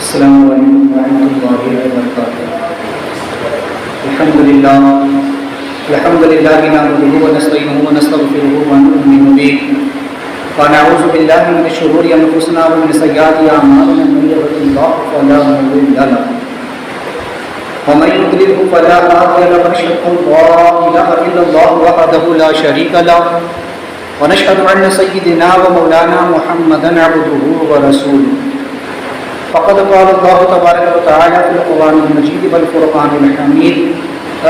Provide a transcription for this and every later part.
السلام علیکم ورحمۃ اللہ وبرکاتہ۔ الحمد للہ نحمده ونستعینه ونستغفره ونؤمن به ونعوذ باللہ من شرور انفسنا ومن سیئات اعمالنا من يهده الله فلا مضل له ومن يضلل فلا هادي له ونشهد ان لا اله الا الله وحده لا شريك له ونشهد ان سيدنا ومولانا محمدا عبده ورسوله فقد قال الله تبارك وتعالى في القرآن المجيد والفرقان الحميد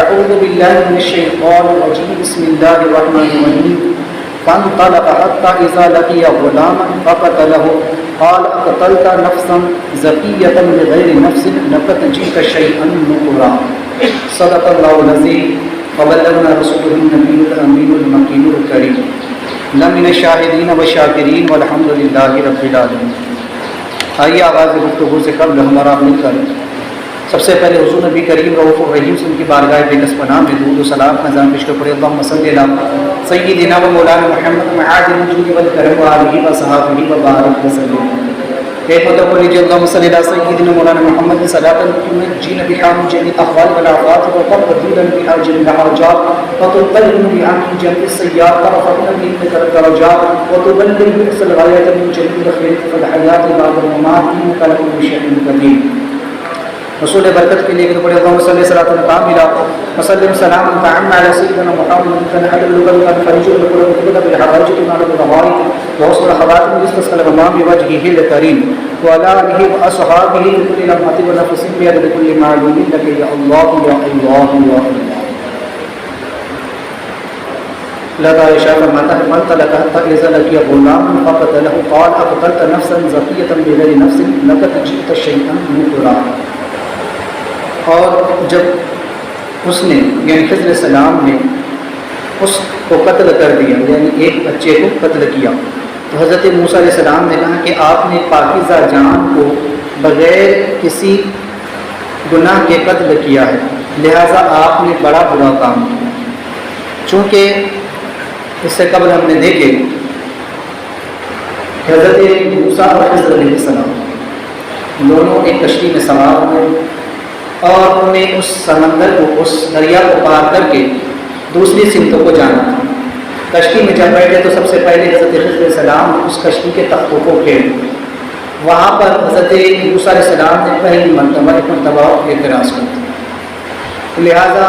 أعوذ بالله من الشيطان الرجيم بسم الله الرحمن الرحيم فانطلق حتى إذا لقي غلاما فقتله قال أقتلت نفسا زكية بغير نفس لقد جئت شيئا نكرا صدق الله العظيم وبلغنا رسوله النبي الأمين المكين الكريم لمن الشاهدين والشاكرين والحمد لله رب العالمين۔ آئیے آغاز گفتگو سے قبل ہمارا مل کر سب سے پہلے حضور نبی کریم رؤوف الرحیم سے ان کی بارگاہ بے کس پناہ میں درود و سلام نظام پیش کر پڑے اللہم صلی علی سیدنا و مولانا محمد معاذ الوجود والکرم وآلہ وصحابہ وبارک وسلم۔ ایک مطلب لیجیے اللہم صلی علی سیدنا مولانا محمد صلاۃ تنجینا بہا من جميع الاحوال والآفات وتقضينا بها جميع الحاجات وتطهرنا بها من جميع السيئات وترفعنا بها الدرجات وتبلغنا بها الغايات من جميع الخير في الحياة بعد الممات انك على كل شيء قدير۔ رسول برکت کے لیے بڑے اللہم صلی صلاۃ کاملہ وسلم سلام تعم علی سیدنا محمد فنحل اللغة والفرج والقرب بالحوائج تنال بالغائب ووصل خواتم جسد الغمام بوجهه الكريم وعلى آله وأصحابه بكل لمحة ونفس بعدد كل معلوم لك يا الله يا الله يا الله۔ لذا عائشہ فرماتا ہے فانطلق حتى إذا لقي غلاما فقتله قال أقتلت نفسا زكية بغير نفس لقد جئت شيئا نكرا۔ اور جب اس نے یعنی خضر السلام نے اس کو قتل کر دیا یعنی ایک بچے کو قتل کیا تو حضرت موسیٰ علیہ السلام نے کہا کہ آپ نے پاکیزہ جان کو بغیر کسی گناہ کے قتل کیا ہے، لہٰذا آپ نے بڑا برا کام کیا۔ چونکہ اس سے قبل ہم نے دیکھے کہ حضرت موسیٰ اور خضر علیہ السلام دونوں ایک کشتی میں سوار ہوئے اور انہوں نے اس سمندر کو اس دریا کو پار کر کے دوسری سمتوں کو جانا تھا۔ کشتی میں جب بیٹھے تو سب سے پہلے حضرت خضر علیہ السلام اس کشتی کے تختوں کو کھیلے، وہاں پر حضرت موسیٰ علیہ السلام نے پہلی مرتبہ اعتراض کر دیا، لہٰذا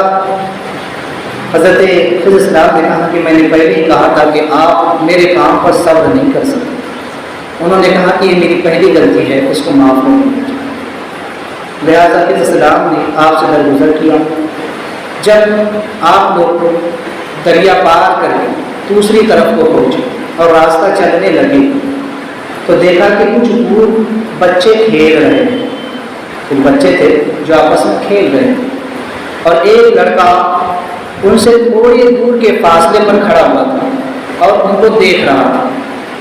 حضرت خضر علیہ السلام نے کہا کہ میں نے پہلے ہی کہا تھا کہ آپ میرے کام پر صبر نہیں کر سکتے۔ انہوں نے کہا کہ یہ میری پہلی غلطی ہے، اس کو معاف کر دیا۔ لہٰذا خضر علیہ السلام نے آپ سے درگزر کیا۔ جب آپ لوگ دریا پار کر کے دوسری طرف کو پہنچے اور راستہ چلنے لگے تو دیکھا کہ کچھ دور بچے کھیل رہے ہیں، کچھ بچے تھے جو آپس میں کھیل رہے ہیں اور ایک لڑکا ان سے تھوڑی دور کے فاصلے پر کھڑا ہوا تھا اور ان کو دیکھ رہا تھا۔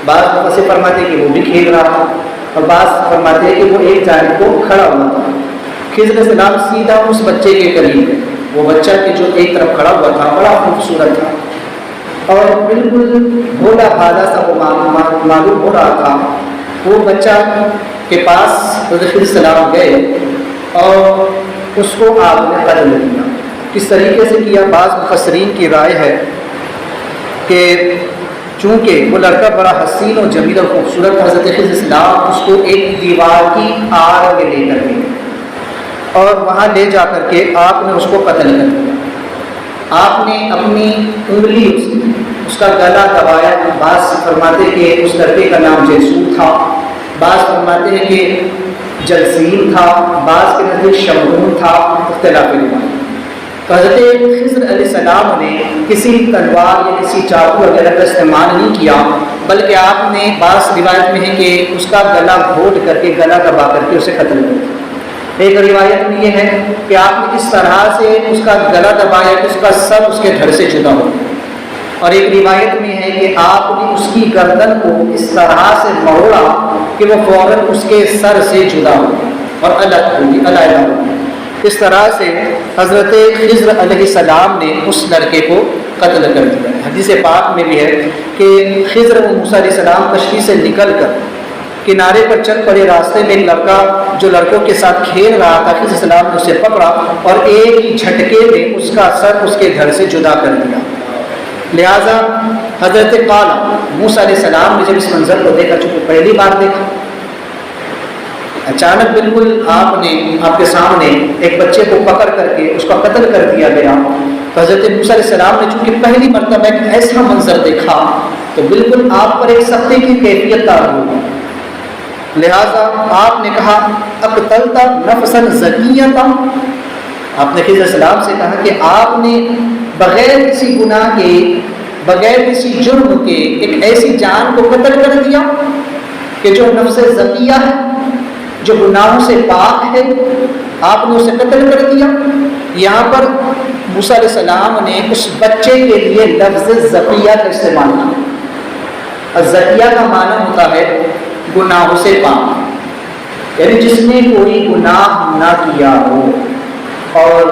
بعض مفسر فرماتے کہ وہ بھی کھیل رہا تھا اور بعض فرماتے کہ وہ ایک جانب کو کھڑا ہوا تھا۔ خضر علیہ السلام سیدھا اس بچے کے قریب ہے، وہ بچہ کہ جو ایک طرف کھڑا ہوا تھا بڑا خوبصورت تھا اور بالکل بھولا بھالا سا وہ معلوم ہو رہا تھا۔ وہ بچہ کے پاس حضرت خضر علیہ السلام گئے اور اس کو آپ نے قتل کیا۔ کس طریقے سے کیا؟ بعض مفسرین کی رائے ہے کہ چونکہ وہ لڑکا بڑا حسین و جمیل اور خوبصورت تھا، حضرت خضر علیہ السلام اس کو ایک دیوار کی آڑ میں لے کر گئے اور وہاں لے جا کر کے آپ نے اس کو قتل کر دیا۔ آپ نے اپنی انگلی اس کا گلا دبایا۔ بعض فرماتے کہ اس لڑکے کا نام جیسور تھا، بعض فرماتے ہیں کہ جلسیم تھا، بعض کے نزدیک شمعون تھا، اختلاف روایت۔ تو حضرت خضر علیہ السلام نے کسی تلوار یا کسی چاقو وغیرہ کا استعمال نہیں کیا، بلکہ آپ نے بعض روایت میں ہے کہ اس کا گلا گھونٹ کر کے گلا دبا کر کے اسے قتل کر دیا۔ ایک روایت میں یہ ہے کہ آپ نے اس طرح سے اس کا گلا دبایا کہ اس کا سر اس کے دھڑ سے جدا ہو، اور ایک روایت میں ہے کہ آپ نے اس کی گردن کو اس طرح سے موڑا کہ وہ فوراً اس کے سر سے جدا ہو اور الگ ہوگی، علیحدہ ہوگی۔ اس طرح سے حضرت خضر علیہ السلام نے اس لڑکے کو قتل کر دیا۔ حدیث پاک میں بھی ہے کہ خضر و موسیٰ علیہ السلام کشتی سے نکل کر کنارے پر چل پڑے، راستے میں ایک لڑکا جو لڑکوں کے ساتھ کھیل رہا تھا، خضر علیہ السلام نے اسے پکڑا اور ایک ہی جھٹکے میں اس کا سر اس کے گھر سے جدا کر دیا۔ لہٰذا حضرت قال موسیٰ علیہ السلام نے جب اس منظر کو دیکھا، چونکہ پہلی بار دیکھا، اچانک بالکل آپ کے سامنے ایک بچے کو پکڑ کر کے اس کا قتل کر دیا گیا، تو حضرت موسیٰ علیہ السلام نے چونکہ پہلی مرتبہ ایک ایسا منظر دیکھا تو بالکل آپ پر ایک سختی کی کیفیت تاری ہوئی۔ لہٰذا آپ نے کہا اقتلت نفسا زکیۃ، آپ نے خضر علیہ السلام سے کہا کہ آپ نے بغیر کسی گناہ کے، بغیر کسی جرم کے ایک ایسی جان کو قتل کر دیا کہ جو نفس زکیہ ہے، جو گناہوں سے پاک ہے، آپ نے اسے قتل کر دیا۔ یہاں پر موسیٰ علیہ السلام نے اس بچے کے لیے لفظ زکیہ کا استعمال کیا، اور زکیہ کا معنی ہوتا ہے گناہوں سے پاک، یعنی جس نے کوئی گناہ نہ کیا ہو۔ اور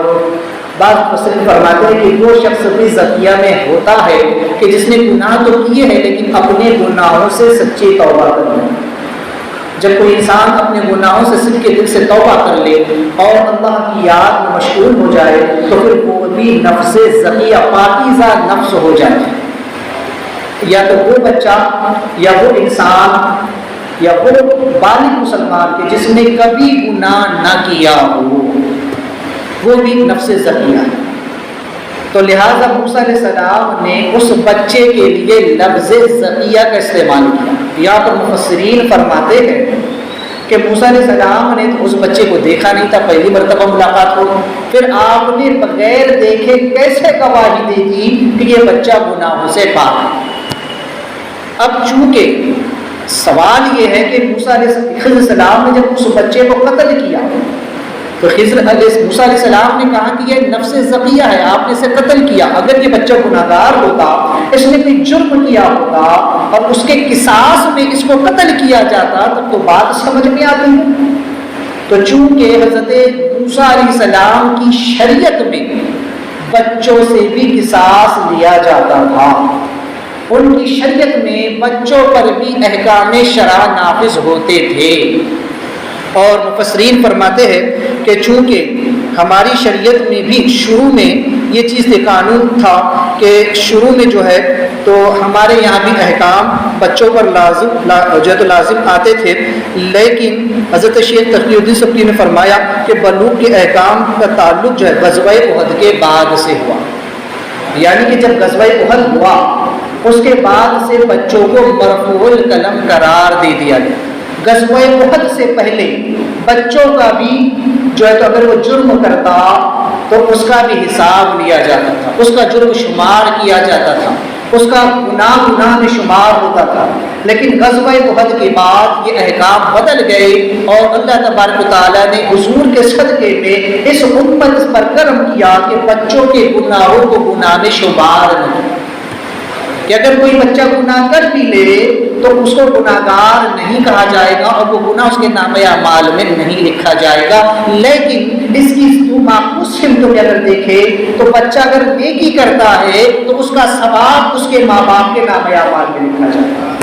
بعض مفسرین فرماتے ہیں کہ وہ شخص بھی زکیہ میں ہوتا ہے کہ جس نے گناہ تو کیے ہیں لیکن اپنے گناہوں سے سچی توبہ کر لے۔ جب کوئی انسان اپنے گناہوں سے صدق کے دل سے توبہ کر لے اور اللہ کی یاد میں مشغول ہو جائے تو پھر وہ بھی نفس زکیہ، پاکیزہ نفس ہو جائے۔ یا تو وہ بچہ یا وہ انسان یا وہ بالغ مسلمان کے جس نے کبھی گناہ نہ کیا ہو، وہ بھی نفس زکیہ ہے۔ تو لہٰذا موسیٰ علیہ السلام نے اس بچے کے لیے لفظ زکیہ کا استعمال کیا۔ یہاں پر مفسرین فرماتے ہیں کہ موسیٰ علیہ السلام نے تو اس بچے کو دیکھا نہیں تھا، پہلی مرتبہ ملاقات ہو، پھر آپ نے بغیر دیکھے کیسے گواہی دے دی کہ یہ بچہ گناہوں سے پاک ہے۔ اب چونکہ سوال یہ ہے کہ موسیٰ علیہ السلام نے جب اس بچے کو قتل کیا تو موسیٰ علیہ السلام نے کہا کہ یہ نفس زکیہ ہے، آپ نے اسے قتل کیا۔ اگر یہ بچہ گناہگار ہوتا، اس نے کوئی جرم کیا ہوتا اور اس کے قصاص میں اس کو قتل کیا جاتا تب تو بات سمجھ میں آتی ہے۔ تو چونکہ حضرت موسیٰ علیہ السلام کی شریعت میں بچوں سے بھی قصاص لیا جاتا تھا، ان کی شریعت میں بچوں پر بھی احکام شرع نافذ ہوتے تھے۔ اور مفسرین فرماتے ہیں کہ چونکہ ہماری شریعت میں بھی شروع میں یہ چیز قانون تھا کہ شروع میں جو ہے تو ہمارے یہاں بھی احکام بچوں پر لازم آتے تھے، لیکن حضرت شیخ تقی الدین سبکی نے فرمایا کہ بلوغ کے احکام کا تعلق جو ہے غزوہ احد کے بعد سے ہوا، یعنی کہ جب غزوہ احد ہوا اس کے بعد سے بچوں کو مرفوع القلم قرار دے دیا گیا۔ غزوہ احد سے پہلے بچوں کا بھی جو ہے تو اگر وہ جرم کرتا تو اس کا بھی حساب لیا جاتا تھا، اس کا جرم شمار کیا جاتا تھا، اس کا گناہ میں شمار ہوتا تھا۔ لیکن غزوہ احد کے بعد یہ احکام بدل گئے اور اللہ تبارک و تعالیٰ نے حضور کے صدقے میں اس امت پر کرم کیا کہ بچوں کے گناہوں کو گناہ میں شمار نہیں، کہ اگر کوئی بچہ گناہ کر بھی لے تو اس کو گناہگار نہیں کہا جائے گا اور وہ گناہ اس کے نامہ اعمال میں نہیں لکھا جائے گا۔ لیکن اس کی معکوس سمت میں اگر دیکھے تو بچہ اگر نیکی کرتا ہے تو اس کا ثواب اس کے ماں باپ کے نامہ اعمال میں لکھا جائے گا۔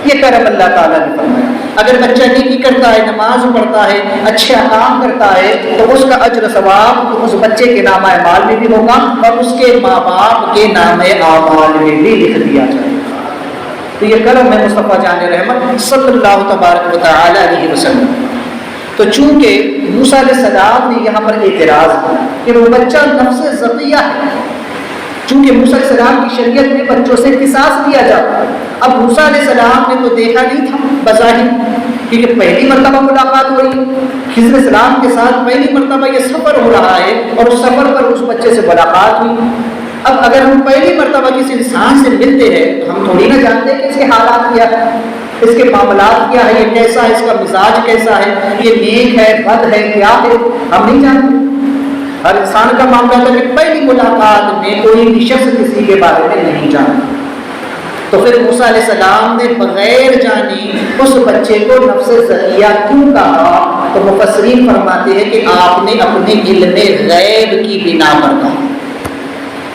یہ کرم اللہ تعالیٰ نے فرمایا۔ اگر بچہ نیکی کرتا ہے، نماز پڑھتا ہے، اچھے کام کرتا ہے تو اس کا اجر ثواب اس بچے کے نامہ اعمال میں بھی ہوگا اور اس کے ماں باپ کے نامہ اعمال میں بھی لکھ دیا جائے گا۔ تو یہ کرم ہے مصطفیٰ جان رحمت صلی اللہ تبارک و تعالی علیہ وسلم۔ تو چونکہ موسیٰ علیہ السلام نے یہاں پر اعتراض کیا کہ وہ بچہ نفس زکیہ ہے، چونکہ موسیٰ علیہ السلام کی شریعت میں بچوں سے قصاص لیا جاتا ہے۔ اب موسیٰ علیہ السلام نے تو دیکھا نہیں تھا بظاہر، کیونکہ پہلی مرتبہ ملاقات ہو رہی، خضر علیہ السلام کے ساتھ پہلی مرتبہ یہ سفر ہو رہا ہے اور اس سفر پر اس بچے سے ملاقات ہوئی۔ اب اگر ہم پہلی مرتبہ کسی انسان سے ملتے ہیں تو ہم تھوڑی نہ جانتے کہ اس کے حالات کیا ہے، اس کے معاملات کیا ہے، یہ کیسا ہے، اس کا مزاج کیسا ہے، یہ نیک ہے، بد ہے، کیا ہے، ہم نہیں جانتے۔ ہر انسان کا معاملہ ہے کہ پہلی ملاقات میں کوئی بھی شخص کسی کے بارے میں نہیں جانتا۔ تو پھر موسیٰ علیہ السلام نے بغیر جانی اس بچے کو نفس زکیہ کیوں کہا؟ تو مفسرین فرماتے ہیں کہ آپ نے اپنے علم غیب کی بنا پر کہا،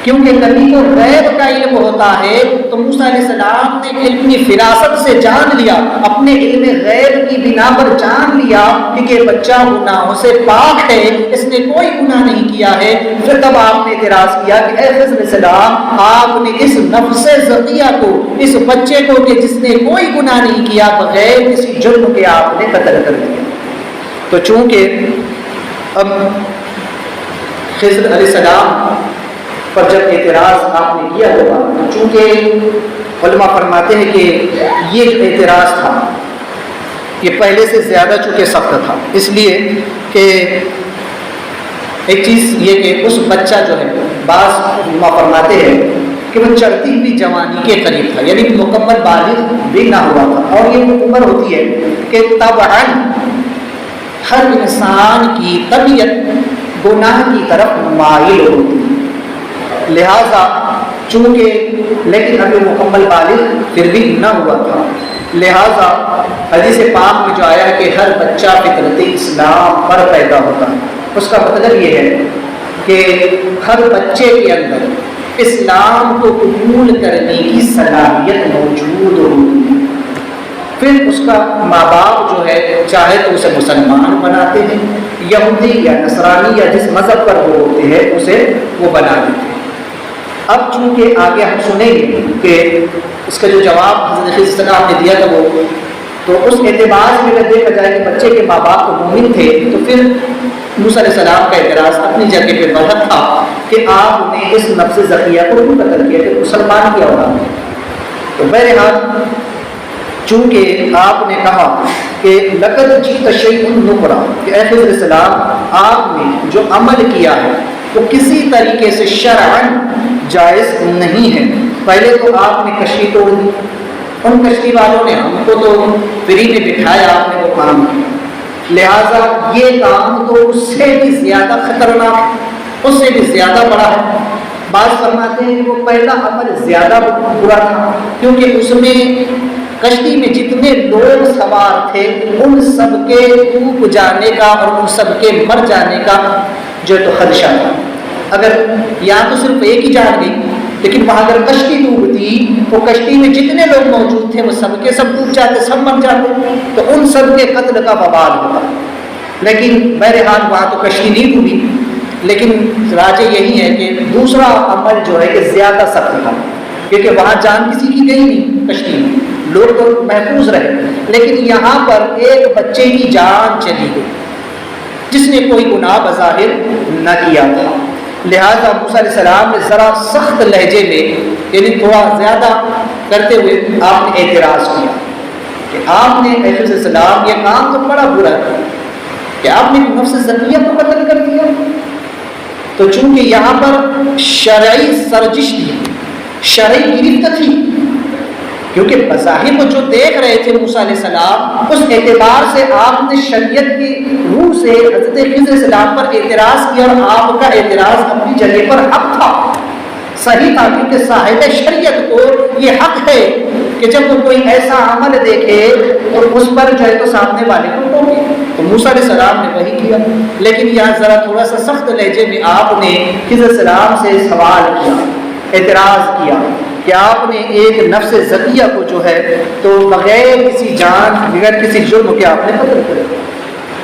کیونکہ نبی کو غیب کا علم ہوتا ہے، تو موسیٰ علیہ السلام نے علمی فراست سے جان لیا، اپنے علم غیب کی بنا پر جان لیا کہ یہ بچہ گناہوں سے پاک ہے، اس نے کوئی گناہ نہیں کیا ہے۔ پھر تب آپ نے اعتراض کیا کہ اے خضر علیہ السلام، آپ نے اس نفس زکیہ کو، اس بچے کو کہ جس نے کوئی گناہ نہیں کیا، بغیر کسی جرم کے آپ نے قتل کر دیا۔ تو چونکہ اب خضر علیہ السلام پر جب اعتراض آپ نے کیا ہوگا، تو چونکہ علماء فرماتے ہیں کہ یہ جو اعتراض تھا یہ پہلے سے زیادہ چونکہ سخت تھا، اس لیے کہ ایک چیز یہ کہ اس بچہ جو ہے، بعض علماء فرماتے ہیں کہ وہ چڑھتی ہوئی جوانی کے قریب تھا، یعنی مکمل بالغ بھی نہ ہوا تھا، اور یہ وہ عمر ہوتی ہے کہ طبعاً ہر انسان کی طبیعت گناہ کی طرف مائل ہوتی ہے، لہذا چونکہ لیکن ابھی مکمل بالغ پھر بھی نہ ہوا تھا، لہذا حدیث پاک میں جو آیا ہے کہ ہر بچہ فطرت اسلام پر پیدا ہوتا ہے، اس کا مطلب یہ ہے کہ ہر بچے کے اندر اسلام کو قبول کرنے کی صلاحیت موجود ہوتی ہے۔ پھر اس کا ماں باپ جو ہے چاہے تو اسے مسلمان بناتے ہیں، یہودی یا نصرانی یا جس مذہب پر وہ ہوتے ہیں اسے وہ بنا دیتے ہیں۔ اب چونکہ آگے ہم سنیں گے کہ اس کا جو جواب حضرت خضر صلی اللہ علیہ وسلم نے دیا تھا وہ، تو اس اعتبار سے اگر دیکھا جائے کہ بچے کے ماں باپ تو مومن تھے، تو پھر موسیٰ علیہ السلام کا اعتراض اپنی جگہ پہ برحق تھا کہ آپ نے اس نفس زکیہ کو کیوں قتل کیا کہ مسلمان کیا ہوگا۔ تو بہرحال چونکہ آپ نے کہا کہ لقد جئت شیء نکرا، کہ اے خضر علیہ السلام آپ نے جو عمل کیا ہے وہ کسی طریقے سے شرعاً جائز نہیں ہے۔ پہلے تو آپ نے کشتی توڑ دی، ان کشتی والوں نے ہم کو تو فری میں بٹھایا، آپ نے وہ کام کیا، لہٰذا یہ کام تو اس سے بھی زیادہ خطرناک، اس سے بھی زیادہ بڑا ہے۔ بعض فرماتے ہیں کہ وہ پہلا عمل زیادہ برا تھا، کیونکہ اس میں کشتی میں جتنے لوگ سوار تھے ان سب کے ڈوب جانے کا اور ان سب کے مر جانے کا جو تو خدشہ تھا۔ اگر یہاں تو صرف ایک ہی جان گئی، لیکن وہاں اگر کشتی ڈوبتی تو کشتی میں جتنے لوگ موجود تھے وہ سب کے سب ڈوب جاتے، سب مر جاتے، تو ان سب کے قتل کا وبال ہوتا۔ لیکن بہرحال وہاں تو کشتی نہیں ڈوبی، لیکن راجے یہی ہے کہ دوسرا عمل جو ہے کہ زیادہ سخت تھا، کیونکہ وہاں جان کسی کی گئی نہیں، کشتی میں لوگ تو محفوظ رہے، لیکن یہاں پر ایک بچے کی جان چلی گئی جس نے کوئی گناہ بظاہر نہ کیا تھا۔ لہذا موسیٰ علیہ السلام نے ذرا سخت لہجے میں، یعنی تھوڑا زیادہ کرتے ہوئے آپ نے اعتراض کیا کہ آپ نے اے خضر علیہ السلام یہ کام تو بڑا برا ہے کہ آپ نے نفس زکیہ کو قتل کر دیا۔ تو چونکہ یہاں پر شرعی سرجش تھی، شرعی گرفت تھی، کیونکہ بظاہر وہ جو دیکھ رہے تھے موسیٰ علیہ السلام، اس اعتبار سے آپ نے شریعت کی روح سے حضرت خضر علیہ السلام پر اعتراض کیا، اور آپ کا اعتراض اپنی جگہ پر حق تھا، صحیح تھا، کیونکہ صاحب شریعت کو یہ حق ہے کہ جب وہ کوئی ایسا عمل دیکھے تو اس پر جو ہے تو سامنے والے کو ٹوکے۔ تو موسیٰ علیہ السلام نے وہی کیا، لیکن یہاں ذرا تھوڑا سا سخت لہجے میں آپ نے خضر علیہ السلام سے سوال کیا، اعتراض کیا کہ آپ نے ایک نفس زکیہ کو جو ہے تو بغیر کسی جان، بغیر کسی جرم کے آپ نے قتل کر دیا۔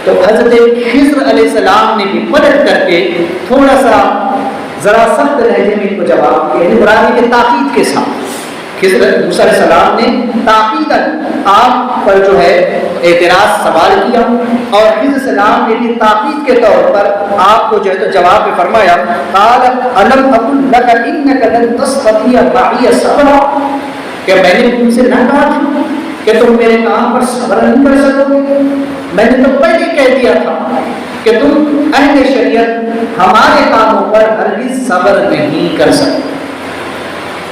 تو حضرت خضر علیہ السلام نے بھی پلٹ کر کے تھوڑا سا ذرا سخت لہجے میں ان کو جواب دیا، یعنی مراد کے تاکید کے ساتھ خضر موسیٰ علیہ السلام نے تاکیداً آپ پر جو ہے اعتراض سوال کیا، اور خضر علیہ السلام نے بھی تاکید کے طور پر آپ کو جو ہے تو جواب میں فرمایا، قال الم اقل لك انك لن تستطيع معي صبرا، کہ میں نے تم سے نہ کہا تھا کہ تم میرے کام پر صبر نہیں کر سکو گے؟ میں نے تو پہلے کہہ دیا تھا کہ تم اہل شریعت ہمارے کاموں پر ہرگز صبر نہیں کر سکتے،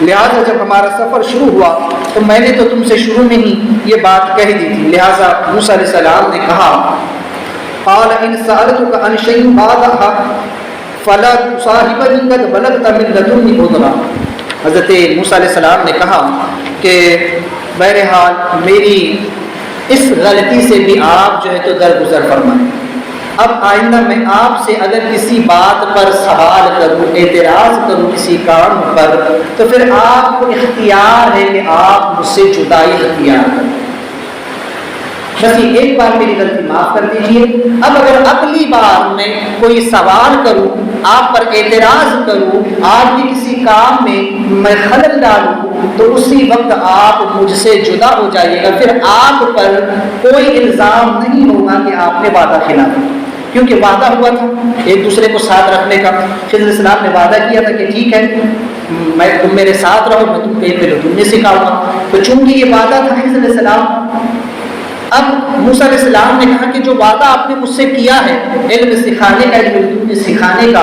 لہٰذا جب ہمارا سفر شروع ہوا تو میں نے تو تم سے شروع میں ہی یہ بات کہہ دی تھی۔ لہٰذا موسیٰ علیہ السلام نے کہا، قال ان سألتك عن شيء بعدها فلا تصاحبني قد بلغت من لدني عذرا۔ حضرت موسیٰ علیہ السلام نے کہا کہ بہرحال میری اس غلطی سے بھی آپ جو ہے تو درگزر فرمائیں، اب آئندہ میں آپ سے اگر کسی بات پر سوال کروں، اعتراض کروں کسی کام پر، تو پھر آپ کو اختیار ہے کہ آپ مجھ سے جدائی اختیار کریں۔ بس یہ ایک بار میری غلطی معاف کر دیجئے۔ اب اگر اگلی بار میں کوئی سوال کروں، آپ پر اعتراض کروں، آپ کے کسی کام میں خلل ڈالوں، تو اسی وقت آپ مجھ سے جدا ہو جائیے گا۔ پھر آپ پر کوئی الزام نہیں ہوگا کہ آپ نے وعدہ خلاف کیا، کیونکہ وعدہ ہوا تھا ایک دوسرے کو ساتھ رکھنے کا۔ خضر علیہ السلام نے وعدہ کیا تھا کہ ٹھیک ہے تم میرے ساتھ رہو، میں تم تم نے سکھاؤں گا۔ تو چونکہ یہ وعدہ تھا خضر علیہ السلام، اب موسیٰ علیہ السلام نے کہا کہ جو وعدہ آپ نے مجھ سے کیا ہے علم سکھانے کا، علم سکھانے کا،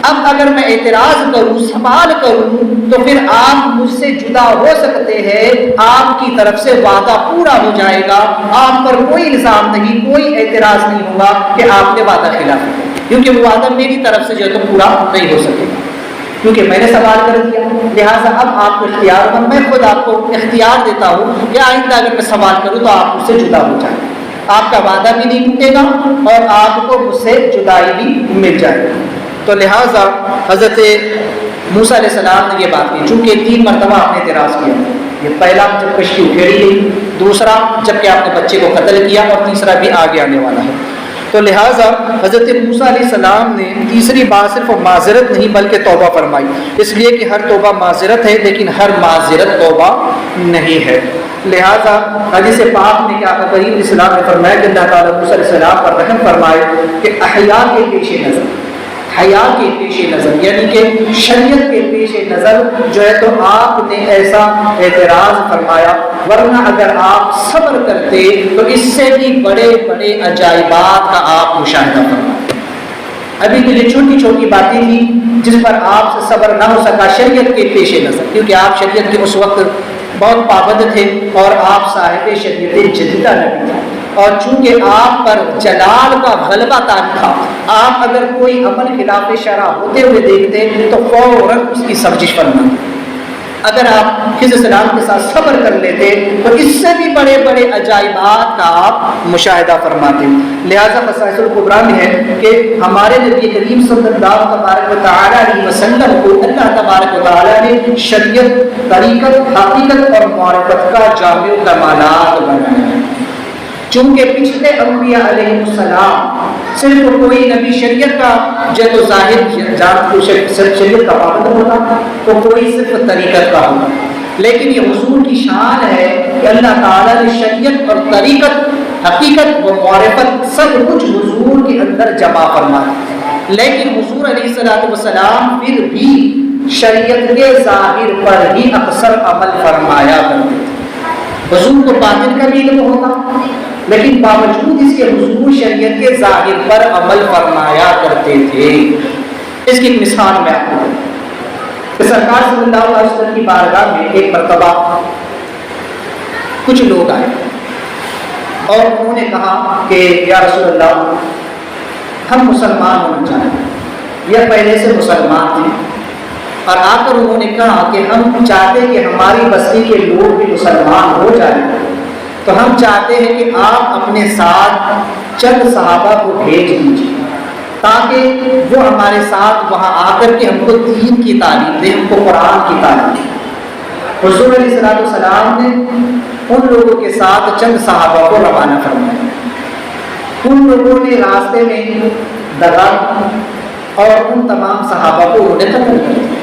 اب اگر میں اعتراض کروں، سوال کروں، تو پھر آپ مجھ سے جدا ہو سکتے ہیں، آپ کی طرف سے وعدہ پورا ہو جائے گا، آپ پر کوئی الزام نہیں، کوئی اعتراض نہیں ہوگا کہ آپ نے وعدہ خلاف کیا، کیونکہ وہ وعدہ میری طرف سے جو ہے تو پورا نہیں ہو سکے گا، کیونکہ میں نے سوال کر دیا۔ لہٰذا اب آپ کو اختیار ہوگا، میں خود آپ کو اختیار دیتا ہوں کہ آئندہ اگر میں سوال کروں تو آپ مجھ سے جدا ہو جائیں، آپ کا وعدہ بھی نہیں ٹوٹے گا اور آپ کو مجھ سے جدائی بھی مل جائے گی۔ تو لہٰذا حضرت موسیٰ علیہ السلام نے یہ بات کی، چونکہ 3 مرتبہ آپ نے اعتراض کیا، یہ پہلا جب کشتی اکھیڑی گئی، دوسرا جب کہ آپ نے بچے کو قتل کیا، اور تیسرا بھی آگے آنے والا ہے۔ تو لہٰذا حضرت موسیٰ علیہ السلام نے تیسری بار صرف معذرت نہیں بلکہ توبہ فرمائی، اس لیے کہ ہر توبہ معذرت ہے لیکن ہر معذرت توبہ نہیں ہے۔ لہٰذا حدیث پاک میں کیا کریم علیہ السلام نے فرمایا کہ اللہ تعالیٰ موسیٰ علیہ السلام پر رحم فرمائے کہ احیا کے پیش نظر، حیا کے پیش نظر یعنی کہ شریعت کے پیش نظر جو ہے تو آپ نے ایسا اعتراض فرمایا، ورنہ اگر آپ صبر کرتے تو اس سے بھی بڑے بڑے عجائبات کا آپ مشاہدہ فرماتے۔ ابھی تو یہ چھوٹی چھوٹی باتیں تھیں جس پر آپ سے صبر نہ ہو سکا شریعت کے پیش نظر، کیونکہ آپ شریعت کے اس وقت بہت پابند تھے اور آپ صاحب شریعت جدیدہ نبی تھے، اور چونکہ آپ پر جلال کا غلبہ طاری تھا، آپ اگر کوئی عمل خلاف شرع ہوتے ہوئے دیکھتے تو فوراً اس کی سرزش فرماتے۔ اگر آپ خضر السلام کے ساتھ صبر کر لیتے تو اس سے بھی بڑے بڑے عجائبات کا آپ مشاہدہ فرماتے۔ لہذا خصائص الکبریٰ میں ہے کہ ہمارے نبی کریم صلی اللہ تبارک و تعالیٰ علیہ وسلم کو اللہ تبارک و تعالیٰ نے شریعت، طریقت، حقیقت اور معرفت کا جامع کمالات بنایا ہے۔ چونکہ پچھلے انبیاء علیہ السلام صرف کوئی نبی شریعت کا جو تو ظاہر شریعت کا پابند ہوتا تو کوئی صرف طریقت کا ہوتا، لیکن یہ حضور کی شان ہے کہ اللہ تعالیٰ نے شریعت اور طریقت، حقیقت و معرفت سب کچھ حضور کے اندر جمع فرمایا، لیکن حضور علیہ السلام پھر بھی شریعت کے ظاہر پر ہی اکثر عمل فرمایا کرتے تھے۔ حضور کو باطن کا بھی علم ہوتا، لیکن باوجود اس کے حضور شریعت کے ظاہر پر عمل فرمایا کرتے تھے۔ اس کی ایک مثال میں آپ کو دوں کہ سرکار صلی اللہ علیہ وسلم کی بارگاہ میں ایک مرتبہ کچھ لوگ آئے اور انہوں نے کہا کہ یا رسول اللہ ہم مسلمان ہونا چاہتے، یہ پہلے سے مسلمان تھے، اور آ کر انہوں نے کہا کہ ہم چاہتے کہ ہماری بستی کے لوگ بھی مسلمان ہو جائیں، تو ہم چاہتے ہیں کہ آپ اپنے ساتھ چند صحابہ کو بھیج دیجیے تاکہ وہ ہمارے ساتھ وہاں آ کر کے ہم کو دین کی تعلیم دیں، ہم کو قرآن کی تعلیم دیں۔ حضور علیہ السلام نے ان لوگوں کے ساتھ چند صحابہ کو روانہ فرمایا، ان لوگوں نے راستے میں دگا اور ان تمام صحابہ کو انہوں نے قتل کر دیا۔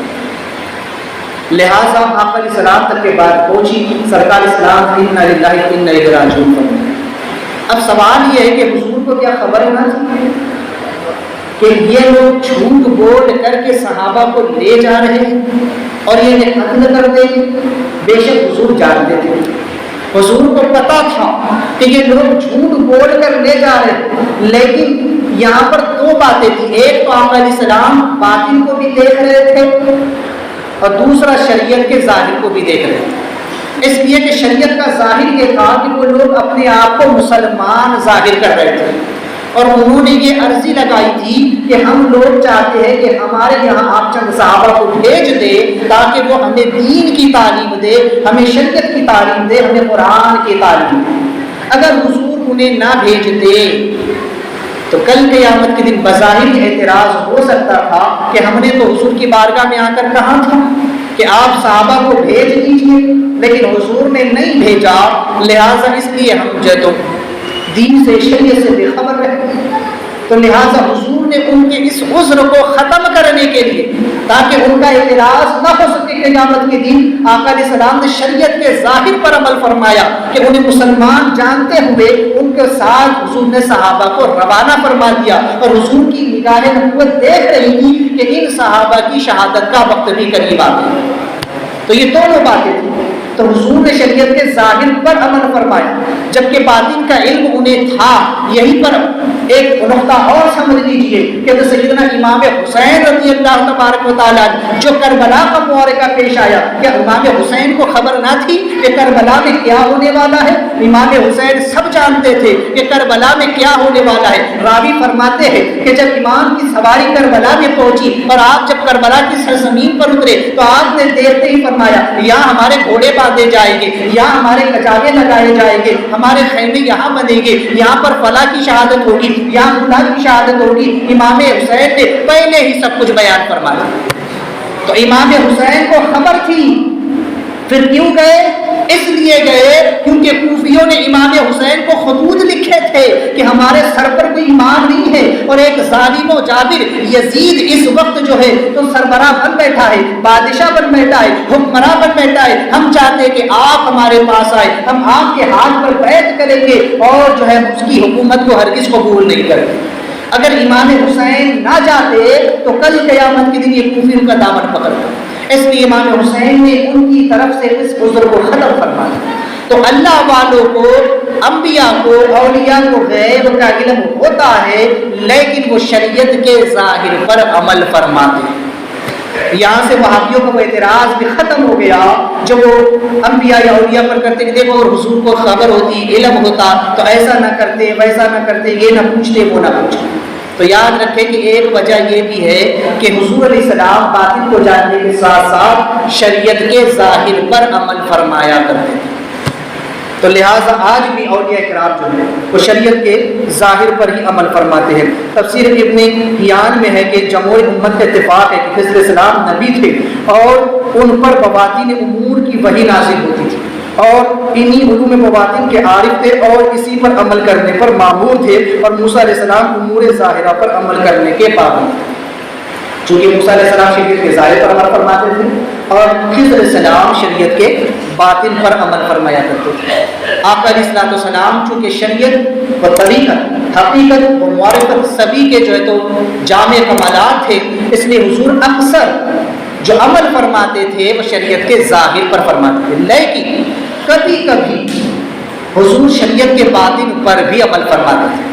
لہٰذا آپ علیہ السلام تک کے بعد پہنچی سرکار اسلام انا للہ و انا الیہ راجعون فرمایا۔ اب سوال یہ ہے کہ حضور کو کیا خبر نہ تھی کہ یہ لوگ جھوٹ بول کر کے صحابہ کو لے جا رہے ہیں اور یہ قتل کر دیں گے؟ بے شک حضور جانتے تھے، حضور کو پتا تھا کہ یہ لوگ جھوٹ بول کر لے جا رہے ہیں، لیکن یہاں پر دو باتیں تھیں، ایک تو آپ علیہ السلام باطن کو بھی دیکھ رہے تھے اور دوسرا شریعت کے ظاہر کو بھی دیکھ رہے تھے، اس لیے کہ شریعت کا ظاہر یہ تھا کہ وہ لوگ اپنے آپ کو مسلمان ظاہر کر رہے تھے، اور انہوں نے یہ عرضی لگائی تھی کہ ہم لوگ چاہتے ہیں کہ ہمارے یہاں آپ چند صحابہ کو بھیج دیں تاکہ وہ ہمیں دین کی تعلیم دے، ہمیں شریعت کی تعلیم دے، ہمیں قرآن کی تعلیم دے۔ اگر حضور انہیں نہ بھیجتے تو کل قیامت کے دن بظاہر اعتراض ہو سکتا تھا کہ ہم نے تو حضور کی بارگاہ میں آ کر کہا تھا کہ آپ صحابہ کو بھیج دیجیے، لیکن حضور نے نہیں بھیجا، لہٰذا اس لیے ہم جو تو دین سے شریعت سے بے خبر رہے۔ تو لہٰذا حضور نے ان کے اس عذر کو ختم کرنے کے لیے، تاکہ ان کا اعتراض نہ ہو سکے قیامت کے دن، آقا علیہ السلام نے شریعت کے ظاہر پر عمل فرمایا کہ انہیں مسلمان جانتے ہوئے ان کے ساتھ حضور نے صحابہ کو روانہ فرما دیا، اور حضور کی نگاہ نبوت دیکھ رہی تھی کہ ان صحابہ کی شہادت کا وقت بھی قریب آ گیا۔ تو یہ دونوں باتیں تھیں۔ تو حضور نے شریعت کے ظاہر پر عمل فرمایا، جبکہ باطن کا علم انہیں تھا۔ یہیں پر ایک نقطہ اور سمجھ لیجئے کہ تو سیدنا امام حسین رضی اللہ تبارک و تعالیٰ جو کربلا کا معرکہ پیش آیا، کیا امام حسین کو خبر نہ تھی کہ کربلا میں کیا ہونے والا ہے؟ امام حسین سب جانتے تھے کہ کربلا میں کیا ہونے والا ہے۔ راوی فرماتے ہیں کہ جب امام کی سواری کربلا میں پہنچی اور آپ جب کربلا کی سرزمین پر اترے تو آپ نے دیکھتے ہی فرمایا، یہاں ہمارے گھوڑے باندھے جائیں گے، یہاں ہمارے کچاوے لگائے جائیں گے، ہمارے خیمے یہاں بنے گے، یہاں پر فلاں کی شہادت ہوگی، یہاں فلاں کی شہادت ہوگی۔ امام حسین نے پہلے ہی سب کچھ بیان فرمایا۔ تو امام حسین کو خبر تھی، پھر کیوں گئے؟ اس لیے گئے کیونکہ کوفیوں نے امام حسین کو خطوط لکھے تھے کہ ہمارے سر پر کوئی ایمان نہیں ہے، اور ایک ظالم و جابر یزید اس وقت جو ہے تو سربراہ بن بیٹھا ہے، بادشاہ بن بیٹھا ہے، حکمراں بن بیٹھا ہے۔ ہم چاہتے ہیں کہ آپ ہمارے پاس آئے، ہم آپ کے ہاتھ پر بیعت کریں گے اور جو ہے اس کی حکومت کو ہرگز قبول نہیں کریں گے۔ اگر امام حسین نہ جاتے تو کل قیامت کے دن یہ کوفیوں کا دامن پکڑتا۔ اس لیے امام حسین نے ان کی طرف سے اس عذر کو ختم فرمایا۔ تو اللہ والوں کو، انبیاء کو، اولیاء کو غیب کا علم ہوتا ہے، لیکن وہ شریعت کے ظاہر پر عمل فرماتے ہیں۔ یہاں سے وہابیوں کا وہ اعتراض بھی ختم ہو گیا جو وہ انبیاء یا اولیاء پر کرتے کہ دیکھو اگر حضور کو خبر ہوتی، علم ہوتا تو ایسا نہ کرتے، ویسا نہ کرتے، یہ نہ پوچھتے، وہ نہ پوچھتے۔ تو یاد رکھیں کہ ایک وجہ یہ بھی ہے کہ حضور علیہ السلام باطن کو جاننے کے ساتھ ساتھ شریعت کے ظاہر پر عمل فرمایا کرتے تھے۔ تو لہٰذا آج بھی اولیاء کرام جو ہیں وہ شریعت کے ظاہر پر ہی عمل فرماتے ہیں۔ تفسیر ابن حیان میں ہے کہ جمہور امت کا اتفاق ہے کہ خضر علیہ السلام نبی تھے اور ان پر بواطن امور کی وحی نازل ہوتی تھی، اور انہی علوم بواطن کے عارف تھے اور اسی پر عمل کرنے پر مامور تھے، اور موسیٰ علیہ السلام امور ظاہرہ پر عمل کرنے کے پابند تھے۔ چونکہ موسیٰ علیہ السلام شریعت کے ظاہر پر عمل فرماتے تھے اور خضر علیہ السلام شریعت کے باطن پر عمل فرمایا کرتے تھے۔ آقا علیہ السلام چونکہ شریعت و طریقت، حقیقت و معرفت سبھی کے جو ہے تو جامع کمالات تھے، اس لیے حضور اکثر جو عمل فرماتے تھے وہ شریعت کے ظاہر پر فرماتے تھے، لیکن کبھی کبھی حضور شریعت کے باطن پر بھی عمل فرماتے تھے۔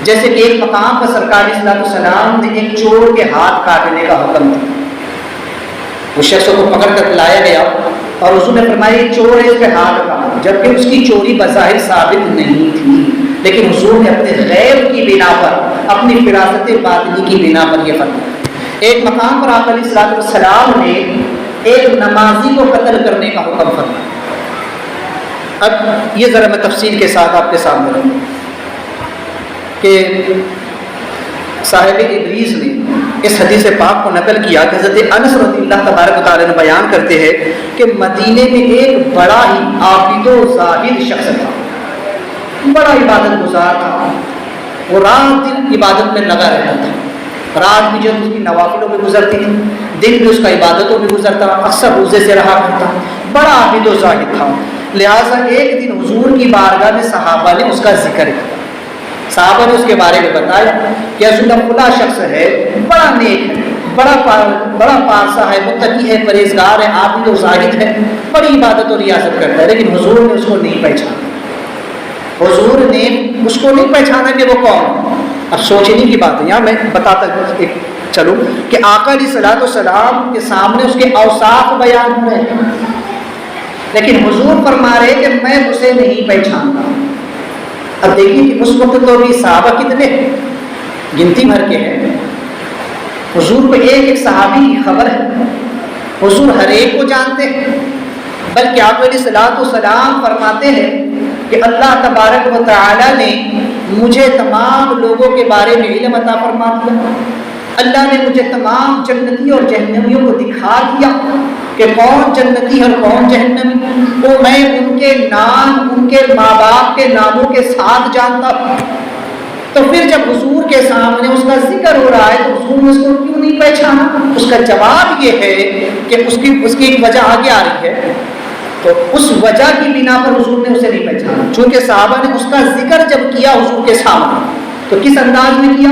جیسے کہ ایک مقام پر سرکار علیہ السلام نے ایک چور کے ہاتھ کاٹنے کا حکم دیا، اس شخص کو پکڑ کر لایا گیا اور حضور نے فرمایا یہ چور ہے، اس کے ہاتھ کاٹو، جبکہ اس کی چوری بظاہر ثابت نہیں تھی، لیکن حضور نے اپنے غیب کی بنا پر، اپنی فراست باطنی کی بنا پر یہ فرمایا۔ ایک مقام پر آقا علیہ السلام نے ایک نمازی کو قتل کرنے کا حکم فرمایا۔ اب یہ ذرا میں تفصیل کے ساتھ آپ کے سامنے رکھوں کہ صاحب ابریز نے اس حدیث پاک کو نقل کیا کہ حضرت انس رضی اللہ تبارک و تعالیٰ نے بیان کرتے ہیں کہ مدینے میں ایک بڑا ہی عابد و زاہد شخص تھا، بڑا عبادت گزار تھا، وہ رات دن عبادت میں لگا رہتا تھا، رات بھی جو اس کی نوافلوں میں گزرتی تھی، دن بھی اس کا عبادتوں میں گزرتا، اکثر روزے سے رہا کرتا، بڑا عابد و زاہد تھا۔ لہٰذا ایک دن حضور کی بارگاہ میں صحابہ نے اس کا ذکر کیا، صحابہ نے اس کے بارے میں بتایا کہ رسول اللہ فلاں شخص ہے، بڑا نیک ہے، بڑا پارسا ہے، متقی ہے، پرہیزگار ہے، عابد و زاہد ہے، بڑی عبادت اور ریاضت کرتا ہے، لیکن حضور نے اس کو نہیں پہچانا، حضور نے اس کو نہیں پہچانا کہ وہ کون۔ اب سوچنے کی بات ہے، یہاں میں بتاتا چلوں کہ آقا علیہ السلام کے سامنے اس کے اوصاف بیان ہو رہے ہیں، لیکن حضور فرما رہے کہ میں اسے نہیں پہچانتا۔ اب دیکھیے کہ اس وقت تو بھی صحابہ کتنے گنتی بھر کے ہیں، حضور کو ایک ایک صحابی کی خبر ہے، حضور ہر ایک کو جانتے ہیں، بلکہ آپ علیہ السلام فرماتے ہیں کہ اللہ تبارک و تعالی نے مجھے تمام لوگوں کے بارے میں علم عطا فرما دیا، اللہ نے مجھے تمام جنتی اور جہنمیوں کو دکھا دیا کہ کون جنتی اور کون جہنمی، تو میں ان کے نام ان کے ماں باپ کے ناموں کے ساتھ جانتا ہوں۔ تو پھر جب حضور کے سامنے اس کا ذکر ہو رہا ہے تو حضور نے اس کو کیوں نہیں پہچانا؟ اس کا جواب یہ ہے کہ اس کی ایک وجہ آگے آ رہی ہے، تو اس وجہ کی بنا پر حضور نے اسے نہیں پہچانا، چونکہ صحابہ نے اس کا ذکر جب کیا حضور کے سامنے تو کس انداز میں کیا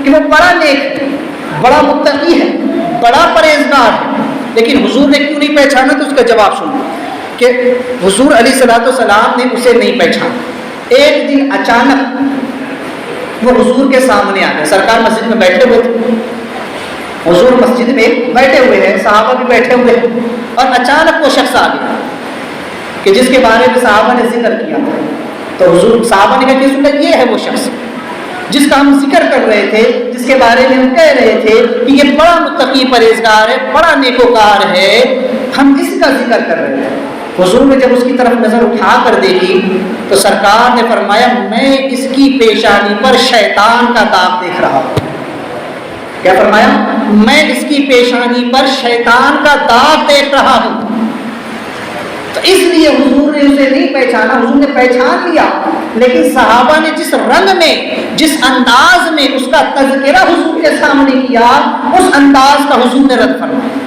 کہ وہ بڑا نیک ہے، بڑا متقی ہے، بڑا پرہیزگار ہے، لیکن حضور نے کیوں نہیں پہچانا؟ تو اس کا جواب سنو کہ حضور علیہ الصلوۃ والسلام نے اسے نہیں پہچانا۔ ایک دن اچانک وہ حضور کے سامنے آ گئے، سرکار مسجد میں بیٹھے ہوئے تھے، حضور مسجد میں بیٹھے ہوئے ہیں، صحابہ بھی بیٹھے ہوئے ہیں، اور اچانک وہ شخص آ گیا کہ جس کے بارے میں صحابہ نے ذکر کیا تھا۔ تو حضور صحابہ نے کہا کہ سنیں یہ ہے وہ شخص جس کا ہم ذکر کر رہے تھے، جس کے بارے میں ہم کہہ رہے تھے کہ یہ بڑا متقی پرہیزگار ہے، بڑا نیکوکار ہے، ہم اس کا ذکر کر رہے تھے۔ حضور نے جب اس کی طرف نظر اٹھا کر دیکھی تو سرکار نے فرمایا میں اس کی پیشانی پر شیطان کا داغ دیکھ رہا ہوں۔ کیا فرمایا؟ میں اس کی پیشانی پر شیطان کا داغ دیکھ رہا ہوں۔ تو اس لیے حضور نے اسے نہیں پہچانا، حضور نے پہچان لیا، لیکن صحابہ نے جس رنگ میں جس انداز میں اس کا تذکرہ حضور کے سامنے کیا، اس انداز کا حضور نے رد فرمایا،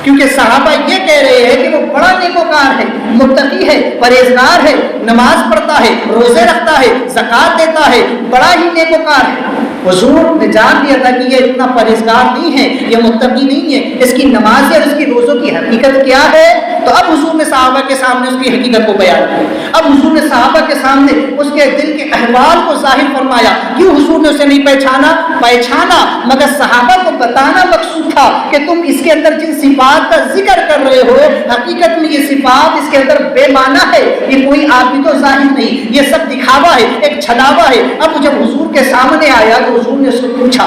کیونکہ صحابہ یہ کہہ رہے ہیں کہ وہ بڑا نیکوکار ہے، متقی ہے، پرہیزگار ہے، نماز پڑھتا ہے، روزے رکھتا ہے، زکوٰۃ دیتا ہے، بڑا ہی نیکوکار ہے۔ حضور نے جان لیا تھا کہ یہ اتنا پرہیزگار نہیں ہے، یہ متقی نہیں ہے، اس کی نماز اور اس کی روزوں کی حقیقت کیا ہے؟ تو اب حضور نے صحابہ کے سامنے اس کی حقیقت کو بیان کیا، اب حضور نے صحابہ کے سامنے اس کے دل کے احوال کو ظاہر فرمایا۔ کیوں حضور نے اسے نہیں پہچانا مگر صحابہ کو بتانا مقصود تھا کہ تم اس کے اندر جن صفات کا ذکر کر رہے ہو، حقیقت میں یہ صفات اس کے اندر بے معنی ہے، یہ کوئی آدمی تو ظاہر نہیں، یہ سب دکھاوا ہے، ایک چھلاوا ہے۔ اب جب حضور کے سامنے آیا تو حضور نے اس کو پوچھا،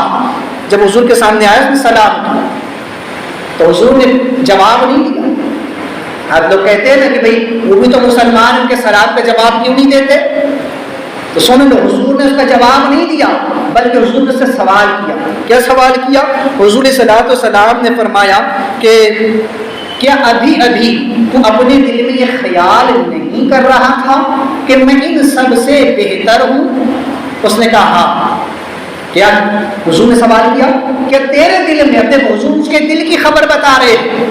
جب حضور کے سامنے آیا اس نے سلام کیا تو حضور نے جواب نہیں دیا۔ آپ لوگ کہتے ہیں نا کہ بھئی وہ بھی تو مسلمان، ان کے سلام کا جواب کیوں نہیں دیتے؟ تو سن لو، حضور نے اس کا جواب نہیں دیا بلکہ حضور نے اس سے سوال کیا۔ کیا سوال کیا؟ حضور صلی اللہ علیہ وسلم نے فرمایا کہ کیا ابھی تو اپنے دل میں یہ خیال نہیں کر رہا تھا کہ میں ان سب سے بہتر ہوں؟ اس نے کہا ہاں۔ کیا حضور نے سوال کیا کہ تیرے دل میں، اب حضور اس کے دل کی خبر بتا رہے ہیں،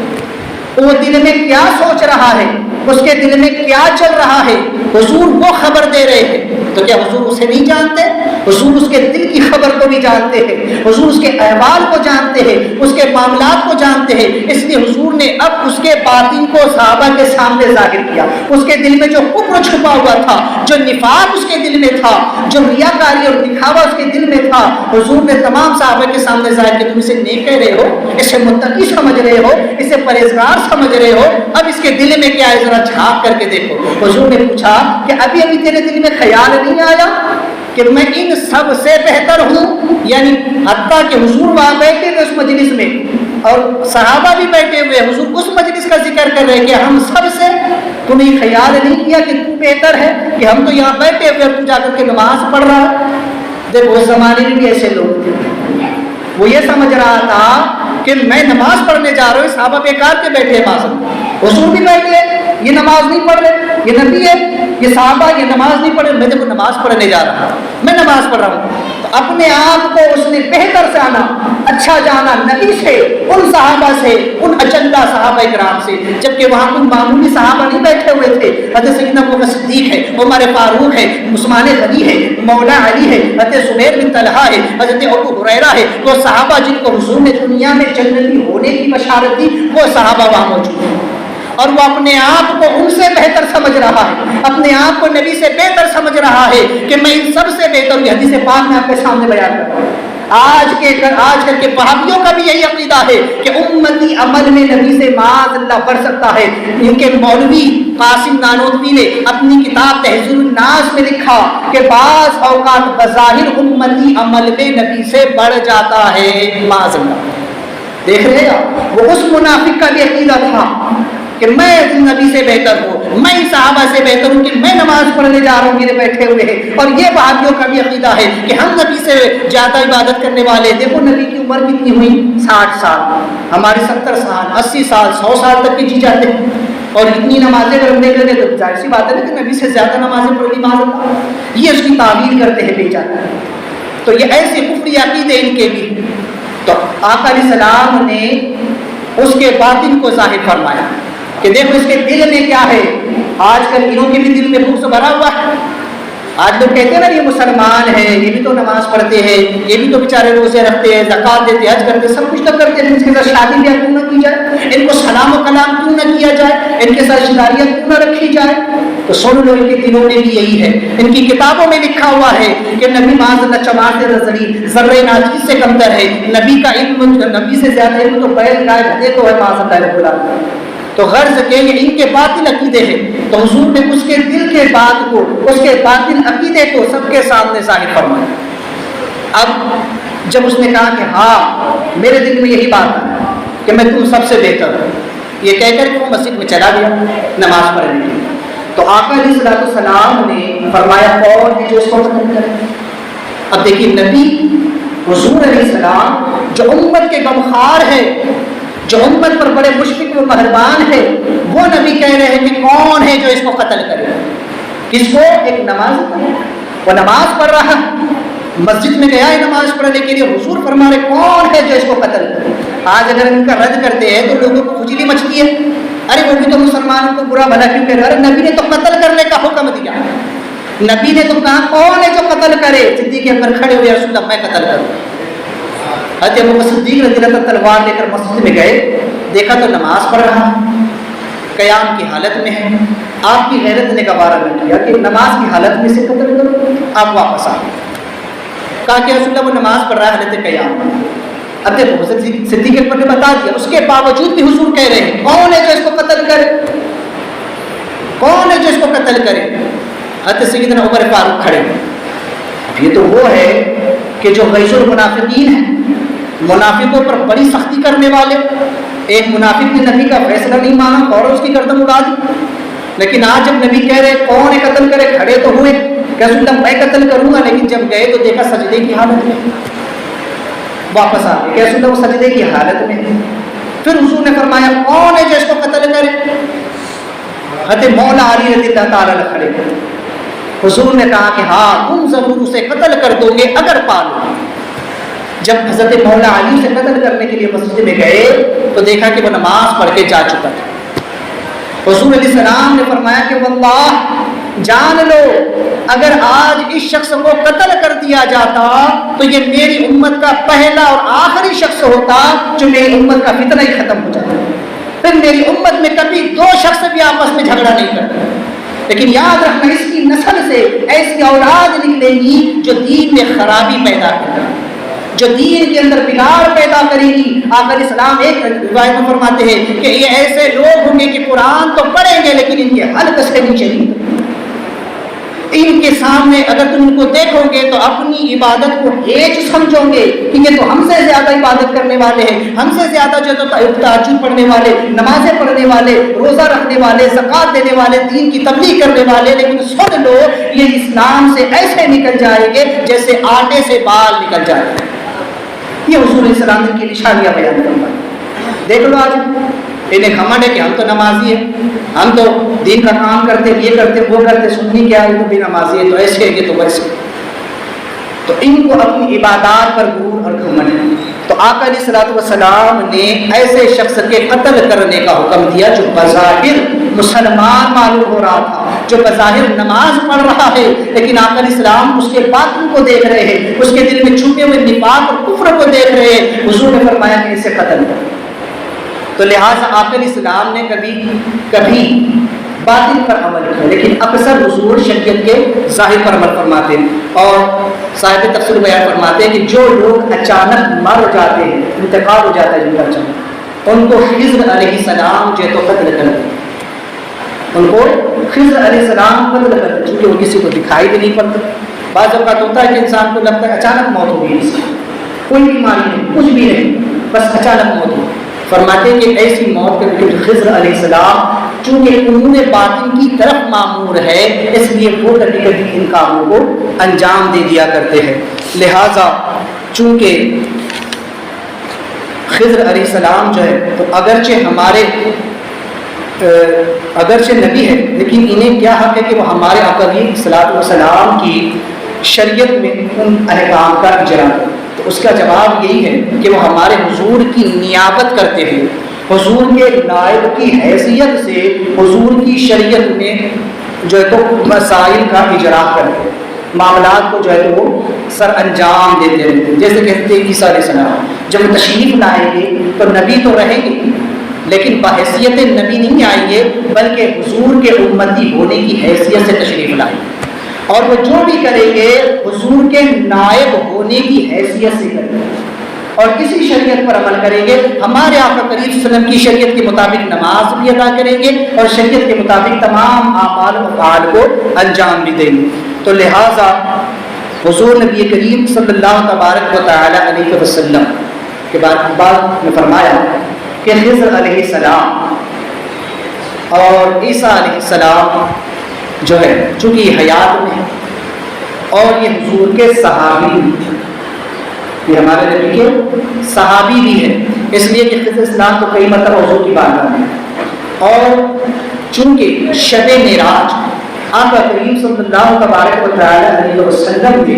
وہ دل میں کیا سوچ رہا ہے، اس کے دل میں کیا چل رہا ہے، حضور وہ خبر دے رہے ہیں۔ تو کیا حضور اسے نہیں جانتے؟ حضور اس کے دل کی خبر کو بھی جانتے ہیں، حضور اس کے احوال کو جانتے ہیں، اس کے معاملات کو جانتے ہیں۔ اس لیے حضور نے اب اس کے باطن کو صحابہ کے سامنے ظاہر کیا، اس کے دل میں جو کفر چھپا ہوا تھا، جو نفاق اس کے دل میں تھا، جو ریاکاری اور دکھاوا اس کے دل میں تھا، حضور نے تمام صحابہ کے سامنے ظاہر کیا۔ تم اسے نیک کہہ رہے ہو، اسے متقی سمجھ رہے ہو، اسے پرہیزگار سمجھ رہے ہو، اب اس کے دل میں کیا ہے ذرا جھانک کر کے دیکھو۔ حضور نے پوچھا کہ ابھی تیرے دل میں خیال نہیں آیا کہ میں ان سب سے بہتر ہوں؟ یعنی حتیٰ کہ حضور وہاں بیٹھے ہوئے اس مجلس میں اور صحابہ بھی بیٹھے ہوئے، حضور اس مجلس کا ذکر کر رہے کہ ہم سب سے تمہیں خیال نہیں کیا کہ تو بہتر ہے، کہ ہم تو یہاں بیٹھے ہوئے اور تو جا کر کے نماز پڑھ رہا ہے۔ دیکھو اس زمانے میں بھی ایسے لوگ تھے، وہ یہ سمجھ رہا تھا کہ میں نماز پڑھنے جا رہا ہوں، صحابہ بیکار کے بیٹھے ہیں، حضور بھی بیٹھے، یہ نماز نہیں پڑھ رہے، یہ نبی ہے، یہ صحابہ یہ نماز نہیں پڑھ رہے، میں دیکھو نماز پڑھنے جا رہا ہوں، میں نماز پڑھ رہا ہوں۔ تو اپنے آپ کو اس نے بہتر جانا، اچھا جانا نبی سے، ان صحابہ سے، ان اجندہ صحابہ کرام سے، جبکہ وہاں کوئی معمولی صحابہ نہیں بیٹھے ہوئے تھے۔ حضرت سیدنا ابوبکر صدیق ہے، عمر فاروق ہے، عثمان غنی ہے، مولا علی ہے، حضرت زبیر بن طلحہ ہے، حضرت ابو ہریرہ ہے، وہ صحابہ جن کو حضور نے دنیا میں جنتی ہونے کی بشارت دی، وہ صحابہ وہاں موجود ہیں، اور وہ اپنے آپ کو ان سے بہتر سمجھ رہا ہے، اپنے آپ کو نبی سے بہتر سمجھ رہا ہے کہ میں ان سب سے بہتر ہوں۔ حدیث پاک میں آپ کے سامنے بیان کر رہا ہوں۔ آج کل کے وہابیوں کا بھی یہی عقیدہ ہے کہ امتی عمل میں نبی سے معاذ اللہ بڑھ سکتا ہے۔ ان کے مولوی قاسم نانوتوی نے اپنی کتاب تہذیب الناس میں لکھا کہ بعض اوقات بظاہر امتی عمل میں نبی سے بڑھ جاتا ہے، معاذ اللہ۔ دیکھ رہے ہیں وہ اس منافق کا بھی عقیدہ تھا کہ میں نبی سے بہتر ہوں، میں صحابہ سے بہتر ہوں، کہ میں نماز پڑھنے جا رہا ہوں میرے بیٹھے ہوئے ہیں. اور یہ وہابیوں کا بھی عقیدہ ہے کہ ہم نبی سے زیادہ عبادت کرنے والے. دیکھو نبی کی عمر کتنی ہوئی؟ 60 سال. ہمارے 70 سال 80 سال 100 سال تک کی جی جاتے ہیں. اور اتنی نمازیں اگر ہم دیکھ لیں تو ظاہر سی بات ہے نا کہ نبی سے زیادہ نمازیں پڑھی معاذ یہ اس کی تعبیر کرتے ہیں بے جاتا ہے. تو یہ ایسے کفری عقیدے ان کے بھی. تو آقا علیہ السلام نے اس کے باطن کو ظاہر فرمایا کہ دیکھو اس کے دل میں کیا ہے. آج کل انہوں کے بھی دل میں بغض بھرا ہوا ہے. آج لوگ کہتے ہیں نا یہ مسلمان ہیں، یہ بھی تو نماز پڑھتے ہیں، یہ بھی تو بیچارے روزے رکھتے ہیں، زکوٰۃ دیتے، حج کرتے، سب کچھ تو کرتے ہیں، ان کے ساتھ شادی بیاہ کیوں نہ کی جائے، ان کو سلام و کلام کیوں نہ کیا جائے، ان کے ساتھ رشتہ داریاں کیوں نہ رکھی جائے. تو سن لو ان کے دلوں میں بھی یہی ہے. ان کی کتابوں میں لکھا ہوا ہے کہ نبی معاذ اللہ چماعت رضی ذرہ ناچیز سے کمتر ہے. نبی کا علم، نبی سے زیادہ علم تو بیل گائے گدھے کو ہے معاذ اللہ رب العالمین. تو غرض کہ یہ ان کے باطل عقیدے ہیں. تو حضور نے اس کے دل کے بات کو، اس کے باطل عقیدے کو سب کے سامنے ظاہر فرمایا. اب جب اس نے کہا کہ ہاں میرے دل میں یہی بات ہے کہ میں تم سب سے بہتر ہوں، یہ کہہ کر کے وہ مسجد میں چلا گیا نماز پڑھنے کے لیے. تو آقا علیہ السلام نے فرمایا کون ہے جو اس کو قتل کرے. اب دیکھیے نبی حضور علیہ السلام جو امت کے غمخوار ہے، جو امت پر بڑے مشفق و مہربان ہے، وہ نبی کہہ رہے ہیں کہ کون ہے جو اس کو قتل کرے. کس کو؟ ایک نماز پڑھے. وہ نماز پڑھ رہا ہے، مسجد میں گیا ہے نماز پڑھنے کے لیے. حضور فرما رہے کون ہے جو اس کو قتل کرے. آج اگر ان کا رد کرتے ہیں تو لوگوں کو کھجلی مچتی ہے، ارے وہ بھی تو مسلمانوں کو برا بھلا کیوں کہہ رہے. ارے نبی نے تو قتل کرنے کا حکم دیا. نبی نے تو کہا کون ہے جو قتل کرے. صدیق اکبر کھڑے ہوئے رسول اللہ میں قتل کروں. حضرت ابوبکر صدیق رضی اللہ عنہ تلوار لے کر مسجد میں گئے، دیکھا تو نماز پڑھ رہا ہے، قیام کی حالت میں ہے. آپ کی غیرت نے گوارا نہ کیا کہ نماز کی حالت میں سے قتل کرو. آپ واپس آ کہا کہ رسول اللہ وہ نماز پڑھ رہا ہے حالت قیام میں. اب دیکھو صدیق اکبر نے بتا دیا، اس کے باوجود بھی حضور کہہ رہے ہیں کون ہے جو اس کو قتل کرے، کون ہے جو اس کو قتل کرے. حضرت سیدنا عمر فاروق کھڑے. یہ تو وہ ہے کہ جو غیظ المنافقین ہیں، منافقوں پر بڑی سختی کرنے والے. ایک منافق نے نبی کا فیصلہ نہیں مانا اور اس کی گردن اڑا دی. لیکن آج جب نبی کہہ رہے کون ہے قتل کرے، کھڑے تو ہوئے کہ رسول اللہ میں قتل کروں گا. لیکن جب گئے تو دیکھا سجدے کی حالت میں، واپس آ گئے کہ رسول اللہ وہ سجدے کی حالت میں. پھر حضور نے فرمایا کون ہے جو اس کو قتل کرے. حضرت مولا علی رضی اللہ تعالیٰ عنہ کھڑے. حضور نے کہا کہ ہاں تم ضرور اسے قتل کر دو گے اگر پالو. جب حضرت مولا علی سے قتل کرنے کے لیے مسجد میں گئے تو دیکھا کہ وہ نماز پڑھ کے جا چکا تھا. حضور علیہ السلام نے فرمایا کہ واللہ جان لو اگر آج اس شخص کو قتل کر دیا جاتا تو یہ میری امت کا پہلا اور آخری شخص ہوتا جو میری امت کا فتنہ ہی ختم ہو جاتا. پھر میری امت میں کبھی دو شخص بھی آپس میں جھگڑا نہیں کرتے. لیکن یاد رکھنا اس کی نسل سے ایسی اولاد نکلے گی جو دین میں خرابی پیدا کرے گی، جو دین کے اندر بگاڑ پیدا کرے گی. آقا علیہ السلام ایک روایت میں فرماتے ہیں کہ یہ ایسے لوگ ہوں گے کہ قرآن تو پڑھیں گے لیکن ان کے حلق سے نیچے نہیں. ان کے سامنے اگر تم ان کو دیکھو گے تو اپنی عبادت کو ہیچ سمجھو گے کہ یہ تو ہم سے زیادہ عبادت کرنے والے ہیں، ہم سے زیادہ جو تہجد پڑھنے والے، نمازیں پڑھنے والے، روزہ رکھنے والے، زکوٰۃ دینے والے، دین کی تبلیغ کرنے والے. لیکن سن لو یہ اسلام سے ایسے نکل جائیں گے جیسے آٹے سے بال نکل جائیں گے. یہ حضور علیہ السلام کی نشانیاں بیان کرتا ہے. دیکھ لو آج انہیں گھمنڈ ہے کہ ہم تو نمازی ہیں، ہم تو دین کا کام کرتے، یہ کرتے وہ کرتے. سننی کیا ہے، تو بھی نمازی ہے تو ایسے ہے کہ تو ویسے. تو ان کو اپنی عبادات پر غرور اور گھمنڈ ہے. تو آقا علیہ السلام نے ایسے شخص کے قتل کرنے کا حکم دیا جو بظاہر مسلمان معلوم ہو رہا تھا، جو بظاہر نماز پڑھ رہا ہے، لیکن آقا علیہ السلام اس کے باطن کو دیکھ رہے ہیں، اس کے دل میں چھپے ہوئے نفاق اور کفر کو دیکھ رہے ہیں. حضور نے فرمایا کہ اسے قتل کرو. تو لہٰذا آقا علیہ السلام نے کبھی باطن پر عمل کیا، لیکن اکثر حضور شریعت کے ظاہر پر عمل فرماتے ہیں. اور صاحب تفسیر بیان فرماتے ہیں کہ جو لوگ اچانک مر جاتے ہیں، انتقال ہو جاتا ہے جن کا اچانک، ان کو خضر علیہ السلام جو ہے تو قتل کر دیں. ان کو خضر علیہ السلام قتل کر دیں چونکہ وہ کسی کو دکھائی بھی نہیں پڑتا. بعض اوقات ہوتا ہے کہ انسان کو لگتا ہے اچانک موت ہو گئی، کوئی بیماری نہیں، کچھ بھی نہیں، بس اچانک موت ہو. فرماتے ہیں کہ ایسی موت کا ذکر خضر علیہ السلام چونکہ امور باطن کی طرف معمور ہے، اس لیے وہ کبھی کبھی ان کاموں کو انجام دے دیا کرتے ہیں۔ لہذا چونکہ خضر علیہ السلام جو ہے تو اگرچہ نبی ہے، لیکن انہیں کیا حق ہے کہ وہ ہمارے آقا صلی اللہ علیہ وسلم کی شریعت میں ان احکام کا اجرا کریں؟ تو اس کا جواب یہی ہے کہ وہ ہمارے حضور کی نیابت کرتے ہیں، حضور کے نائب کی حیثیت سے حضور کی شریعت میں جو ہے تو مسائل کا اجرا کرتے ہیں، معاملات کو جو ہے تو وہ سر انجام دیتے رہتے ہیں۔ جیسے کہتے ہیں عیسیٰ علیہ السلام جب وہ تشریف لائیں گے تو نبی تو رہیں گے لیکن بحیثیت نبی نہیں آئیں گے، بلکہ حضور کے امتی ہونے کی حیثیت سے تشریف لائیں گے، اور وہ جو بھی کریں گے حضور کے نائب ہونے کی حیثیت سے کریں گے، اور کسی شریعت پر عمل کریں گے۔ ہمارے آقا کریم صلی اللہ علیہ وسلم کی شریعت کے مطابق نماز بھی ادا کریں گے اور شریعت کے مطابق تمام اعمال و افعال کو انجام بھی دیں گے۔ تو لہٰذا حضور نبی کریم صلی اللہ تبارک و تعالی علیہ وسلم کے بعد میں فرمایا کہ خضر علیہ السلام اور عیسیٰ علیہ السلام جو ہے چونکہ یہ حیات میں اور یہ حضور کے صحابی بھی ہیں، یہ ہمارے نبی کے صحابی بھی ہیں، اس لیے کہ خضر اسلام تو کئی مرتبہ حضور کی بارگاہ میں، اور چونکہ شب معراج آقا کریم صلی اللہ تبارک و تعالی علیہ وسلم نے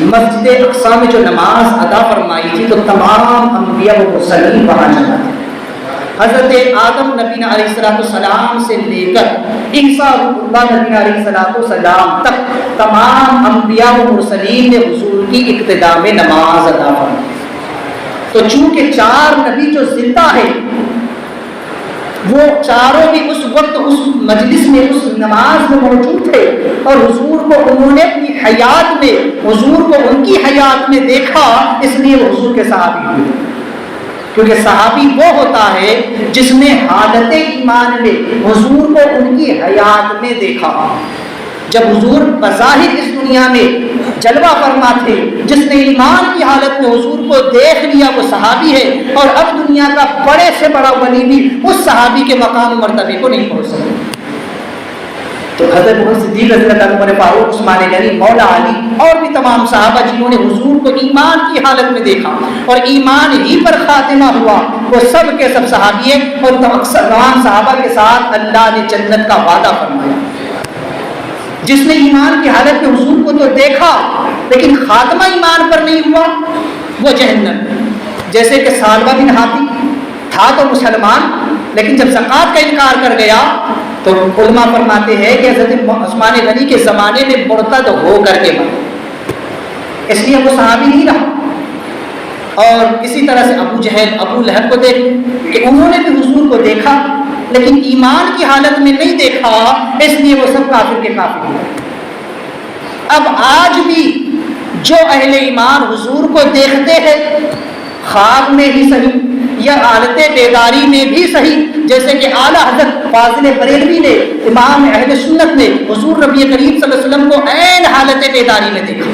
مسجد اقصی میں جو نماز ادا فرمائی تھی تو تمام انبیاء و مرسلین وہاں جمع تھے۔ حضرت آدم نبی علیہ السلام سے لے کر عیسیٰ اللہ نبی علیہ السلام تک تمام انبیاء و مرسلین نے حضور کی اقتداء میں نماز ادا فرمائی۔ تو چونکہ چار نبی جو زندہ ہے وہ چاروں بھی اس وقت اس مجلس میں اس نماز میں موجود تھے، اور حضور کو انہوں نے اپنی حیات میں حضور کو ان کی حیات میں دیکھا، اس لیے وہ حضور کے صحابی ہوئے، کیونکہ صحابی وہ ہوتا ہے جس نے حالت ایمان میں حضور کو ان کی حیات میں دیکھا۔ جب حضور بظاہر اس دنیا میں جلوہ فرما تھے، جس نے ایمان کی حالت میں حضور کو دیکھ لیا وہ صحابی ہے، اور اب دنیا کا بڑے سے بڑا ولی بھی اس صحابی کے مقام و مرتبے کو نہیں پہنچ سکتا۔ تو حضرت محمد صدیق رضی اللہ عنہ، عمر فاروق، عثمان غنی، مولا علی اور بھی تمام صحابہ جنہوں نے حضور کو ایمان کی حالت میں دیکھا اور ایمان ہی پر خاتمہ ہوا، وہ سب کے سب صحابی ہیں، اور تمام صحابہ کے ساتھ اللہ نے جنت کا وعدہ فرمایا۔ جس نے ایمان کی حالت میں حضور کو تو دیکھا لیکن خاتمہ ایمان پر نہیں ہوا وہ جہنم، جیسے کہ ثعلبہ بن حاتم تھا تو مسلمان لیکن جب زکوٰۃ کا انکار کر گیا تو علماء فرماتے ہیں کہ حضرت عثمان غنی کے زمانے میں مرتد ہو کر کے مرا، اس لیے وہ صحابی نہیں رہا۔ اور اسی طرح سے ابو جہل، ابو لہب کو دیکھ کہ انہوں نے بھی حضور کو دیکھا لیکن ایمان کی حالت میں نہیں دیکھا، اس لیے وہ سب کافر کے کافر ہوئے۔ اب آج بھی جو اہل ایمان حضور کو دیکھتے ہیں خواب میں ہی صحیح یا حالت بیداری میں بھی صحیح، جیسے کہ اعلیٰ حضرت فاضل بریلوی نے، امام اہل سنت نے حضور نبی کریم صلی اللہ علیہ وسلم کو عین حالت بیداری میں دیکھا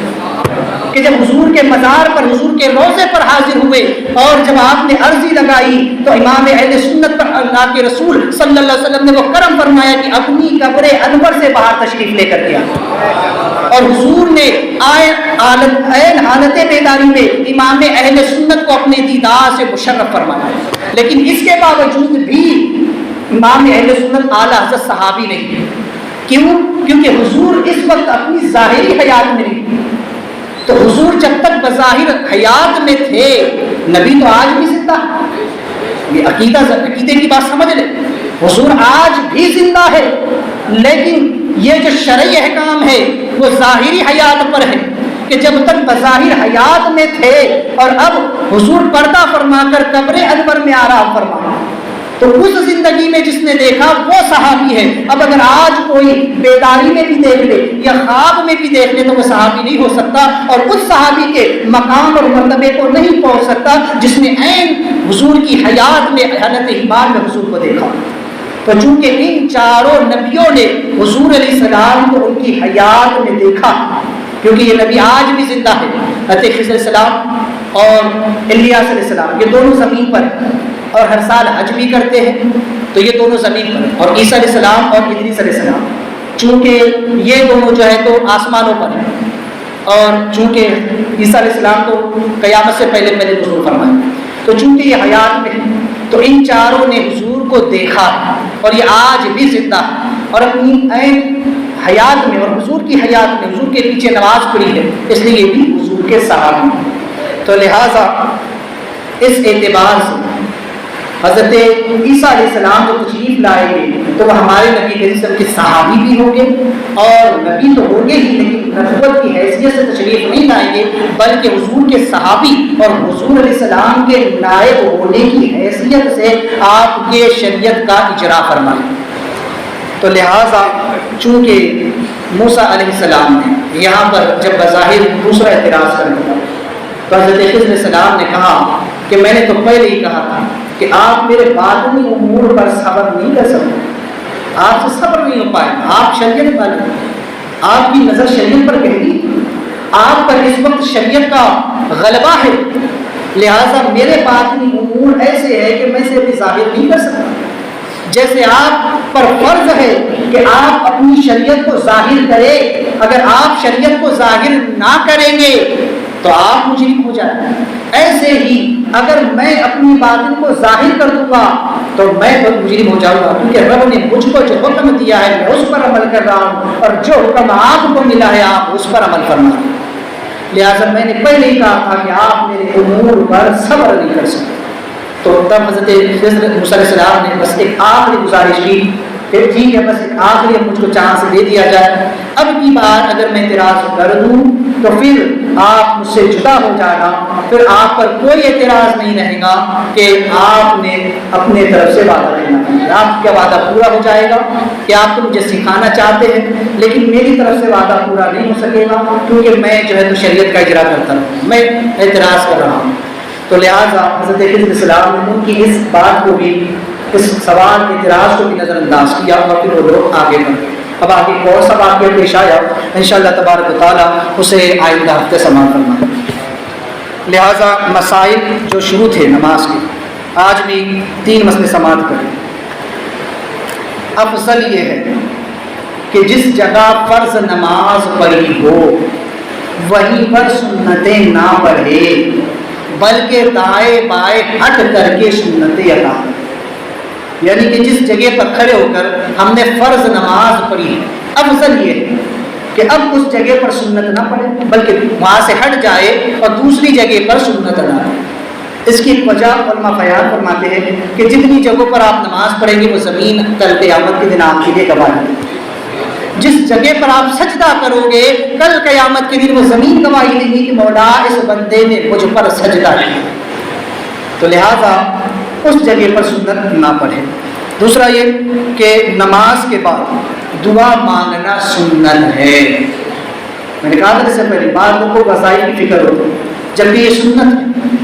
کہ جب حضور کے مزار پر حضور کے روضے پر حاضر ہوئے اور جب آپ نے عرضی لگائی تو امام اہل سنت پر اللہ کے رسول صلی اللہ علیہ وسلم نے وہ کرم فرمایا کہ اپنی قبر انور سے باہر تشریف لے کر گیا، اور حضور نے عین حالت بیداری میں امام اہل سنت کو اپنے دیدار سے مشرف فرمایا۔ لیکن اس کے باوجود بھی امام اہل سنت اعلیٰ حضرت صحابی نہیں، کیوں؟ کیونکہ حضور اس وقت اپنی ظاہری حیات میں نہیں، تو حضور جب تک بظاہر حیات میں تھے، نبی تو آج بھی زندہ، یہ عقیدے کی بات سمجھ لیں، حضور آج بھی زندہ ہے لیکن یہ جو شرعی احکام ہے وہ ظاہری حیات پر ہے کہ جب تک بظاہر حیات میں تھے اور اب حضور پردہ فرما کر قبر انور میں آرام فرما، تو اس زندگی میں جس نے دیکھا وہ صحابی ہے۔ اب اگر آج کوئی بیداری میں بھی دیکھ لے یا خواب میں بھی دیکھ لے تو وہ صحابی نہیں ہو سکتا، اور اس صحابی کے مقام اور مرتبے کو نہیں پہنچ سکتا جس نے عین حضور کی حیات میں حالت ایمان میں حضور کو دیکھا۔ تو چونکہ ان چاروں نبیوں نے حضور علیہ السلام کو ان کی حیات میں دیکھا، کیونکہ یہ نبی آج بھی زندہ ہے، حضرت خضر علیہ السلام اور الیاس علیہ السلام، یہ دونوں زمین پر ہیں، اور ہر سال حج بھی کرتے ہیں، تو یہ دونوں زمین پر ہیں، اور عیسیٰ علیہ السلام اور ادریس علیہ السلام چونکہ یہ دونوں جو ہے تو آسمانوں پر ہیں، اور چونکہ عیسیٰ علیہ السلام تو قیامت سے پہلے نزول فرمائے، تو چونکہ یہ حیات میں ہیں تو ان چاروں نے حضور کو دیکھا ہے اور یہ آج بھی زندہ ہے، اور اپنی عین حیات میں اور حضور کی حیات میں حضور کے پیچھے نماز پڑھی ہے، اس لیے یہ بھی حضور کے صحابی ہیں۔ تو لہٰذا اس اعتبار سے حضرت عیسیٰ علیہ السلام جو تشریف لائیں گے تو وہ ہمارے نبی علیہ السلام کے صحابی بھی ہوں گے، اور نبی تو ہوں گے ہی لیکن نبوت کی حیثیت سے تشریف نہیں لائیں گے، بلکہ حضور کے صحابی اور حضور علیہ السلام کے نائب ہونے کی حیثیت سے آپ کے شریعت کا اجرا فرمائیں۔ تو لہٰذا چونکہ موسیٰ علیہ السلام نے یہاں پر جب بظاہر دوسرا اعتراض کر دیا تو حضرت خضر علیہ السلام نے کہا کہ میں نے تو پہلے ہی کہا تھا کہ آپ میرے باطنی امور پر صبر نہیں کر سکتے، آپ سے صبر نہیں ہو پائے، آپ شریعت والے، آپ کی نظر شریعت پر گہری، آپ پر اس وقت شریعت کا غلبہ ہے، لہٰذا میرے باطنی امور ایسے ہے کہ میں اسے ابھی ظاہر نہیں کر سکتا۔ جیسے آپ پر فرض ہے کہ آپ اپنی شریعت کو ظاہر کریں، اگر آپ شریعت کو ظاہر نہ کریں گے تو آپ مجرم ہو جائیں، ایسے ہی اگر میں اپنی باطن کو ظاہر کر دوں گا تو میں خود مجرم ہو جاؤں گا، کیونکہ رب نے مجھ کو جو حکم دیا ہے میں اس پر عمل کر رہا ہوں، اور جو حکم آپ کو ملا ہے آپ اس پر عمل فرما رہے ہیں۔ لہٰذا میں نے پہلے ہی کہا تھا کہ آپ میرے امور پر صبر نہیں کر سکتے۔ تو تب حضرت موسیٰ علیہ السلام نے بس ایک آخری گزارش کی کہ ٹھیک ہے، بس ایک آخری اب مجھ کو چانس دے دیا جائے، اب کی بار اگر میں اعتراض کر دوں تو پھر آپ مجھ سے جدا ہو جانا، پھر آپ پر کوئی اعتراض نہیں رہے گا کہ آپ نے اپنے طرف سے وعدہ کرنا ہے، آپ کا وعدہ پورا ہو جائے گا کہ آپ تو مجھے سکھانا چاہتے ہیں لیکن میری طرف سے وعدہ پورا نہیں ہو سکے گا، کیونکہ میں جو ہے تو شریعت کا اجرا کرتا ہوں، میں اعتراض کر رہا ہوں۔ تو لہٰذا حضرت خضر علیہ السلام نے ان کی اس بات کو بھی، اس سوال اعتراض کو بھی نظر انداز کیا، اور پھر وہ لوگ آگے بڑھے۔ اب آگے کون سا واقعہ پیش آیا انشاءاللہ تبارک و تعالیٰ اسے آئندہ ہفتے سماعت فرمائیں۔ لہٰذا مسائل جو شروع تھے نماز کے، آج بھی 3 مسئلے سماعت کریں۔ افضل یہ ہے کہ جس جگہ فرض نماز پڑھی ہو وہیں پر سنتیں نہ پڑھے، بلکہ دائیں بائیں ہٹ کر کے سنتیں ادا کریں، یعنی کہ جس جگہ پر کھڑے ہو کر ہم نے فرض نماز پڑھی، افضل یہ ہے کہ اب اس جگہ پر سنت نہ پڑھے بلکہ وہاں سے ہٹ جائے اور دوسری جگہ پر سنت ادا کرے۔ اس کی وجہ علماء بیان فرماتے ہیں کہ جتنی جگہوں پر آپ نماز پڑھیں گے وہ زمین کل قیامت کے دن آپ کے لیے گواہ ہے، جس جگہ پر آپ سجدہ کرو گے کل قیامت کے دن وہ زمین گواہی دے گی کہ مولا اس بندے نے مجھ پر سجدہ کیا، تو لہٰذا اس جگہ پر سنت نہ پڑھے۔ دوسرا یہ کہ نماز کے بعد دعا مانگنا سنت ہے، میں نے کہا تھا اس سے پہلے بعض لوگوں کو وظائف کی فکر ہوتی ہے، جبکہ یہ سنت ہے،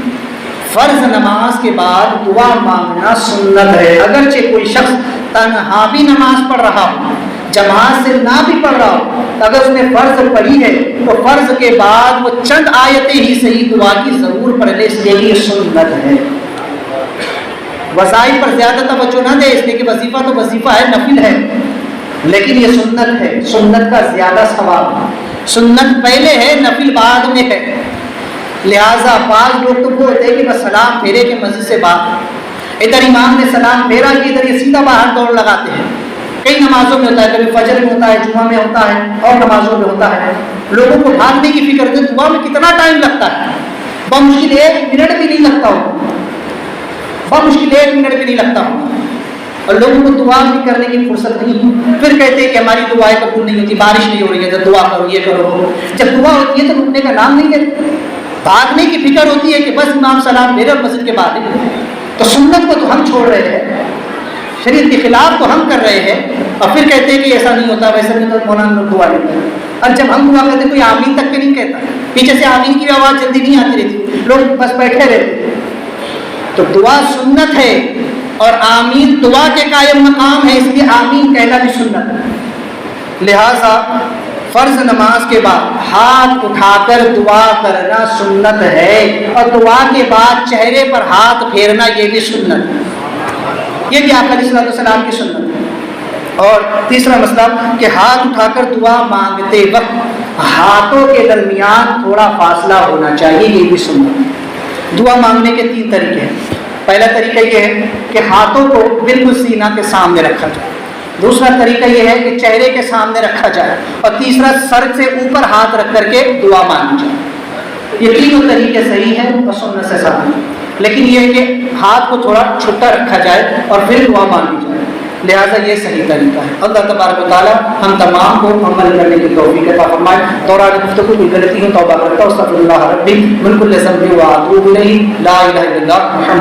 فرض نماز کے بعد دعا مانگنا سنت ہے، اگرچہ کوئی شخص تنہا بھی نماز پڑھ رہا ہو، جماعت سے نہ بھی پڑھ رہا ہو، اگر اس نے فرض پڑھی ہے تو فرض کے بعد وہ چند آیتیں ہی صحیح دعا کی ضرور پڑھ لے، اس لیے یہ سنت ہے۔ وظائف پر زیادہ توجہ نہ دے، اس لیے کہ وظیفہ تو وظیفہ ہے، نفل ہے، لیکن یہ سنت ہے، سنت کا زیادہ ثواب ہے، سنت پہلے ہے نفل بعد میں ہے۔ لہٰذا بعض لوگ تو وہ ہوتے ہیں کہ بس سلام پھیرے کے مسجد سے باہر، ادھر امام نے سلام پھیرا کہ ادھر یہ سیدھا باہر دوڑ لگاتے ہیں۔ کئی نمازوں میں ہوتا ہے، کبھی فجر میں ہوتا ہے، جمعہ میں ہوتا ہے، اور نمازوں میں ہوتا ہے، لوگوں کو بھاگنے کی فکر ہے، دعا میں کتنا ٹائم لگتا ہے، بمشکل 1 منٹ بھی نہیں لگتا ہو، بمشکل 1 منٹ بھی نہیں لگتا ہو، اور لوگوں کو دعا بھی کرنے کی فرصت نہیں، پھر کہتے ہیں کہ ہماری دعائیں قبول نہیں ہوتی، بارش نہیں ہو رہی ہے تو دعا کرو، یہ کرو، جب دعا ہوتی ہے تو رکنے کا نام نہیں لیتے، بھاگنے کی فکر ہوتی ہے کہ بس امام سلام میرے اور مسجد کے بعد ہے، تو سنت کو تو ہم چھوڑ رہے ہیں، شریعت کے خلاف تو ہم کر رہے ہیں، اور پھر کہتے ہیں کہ ایسا نہیں ہوتا، ویسا نہیں تو مولانا لوگ دعا نہیں کرتے، اور جب ہم دعا کرتے ہیں کوئی آمین تک کے نہیں کہتا، پیچھے سے آمین کی آواز جلدی نہیں آتی رہتی، لوگ بس بیٹھے رہتے، تو دعا سنت ہے اور آمین دعا کے قائم مقام ہے، اس لیے آمین کہنا بھی سنت ہے۔ لہٰذا فرض نماز کے بعد ہاتھ اٹھا کر دعا کرنا سنت ہے، اور دعا کے بعد چہرے پر ہاتھ پھیرنا یہ بھی سنت ہے۔ یہ بھی آپ علیہ السلام کی سنت ہے۔ اور تیسرا مسئلہ کہ ہاتھ اٹھا کر دعا مانگتے وقت ہاتھوں کے درمیان تھوڑا فاصلہ ہونا چاہیے، یہ بھی سنت ہے۔ دعا مانگنے کے 3 طریقے ہیں۔ پہلا طریقہ یہ ہے کہ ہاتھوں کو بالکل سینہ کے سامنے رکھا جائے، دوسرا طریقہ یہ ہے کہ چہرے کے سامنے رکھا جائے، اور تیسرا سر سے اوپر ہاتھ رکھ کر کے دعا مانگی جائے۔ یہ تینوں طریقے صحیح ہیں اور سنت سے ثابت ہیں، لیکن یہ ہے کہ ہاتھ کو تھوڑا چھوٹا رکھا جائے اور پھر دعا مانگی جائے، لہٰذا یہ صحیح طریقہ ہے۔ اللہ تبارک و تعالیٰ ہم تمام کو عمل کرنے کی توفیق عطا فرمائے۔ دوران گفتگو کی غلطی ہو توبہ کرتا ہوں، استغفر اللہ ربی من کل ذنب و اتوب الیہ، لا الہ الا اللہ محمد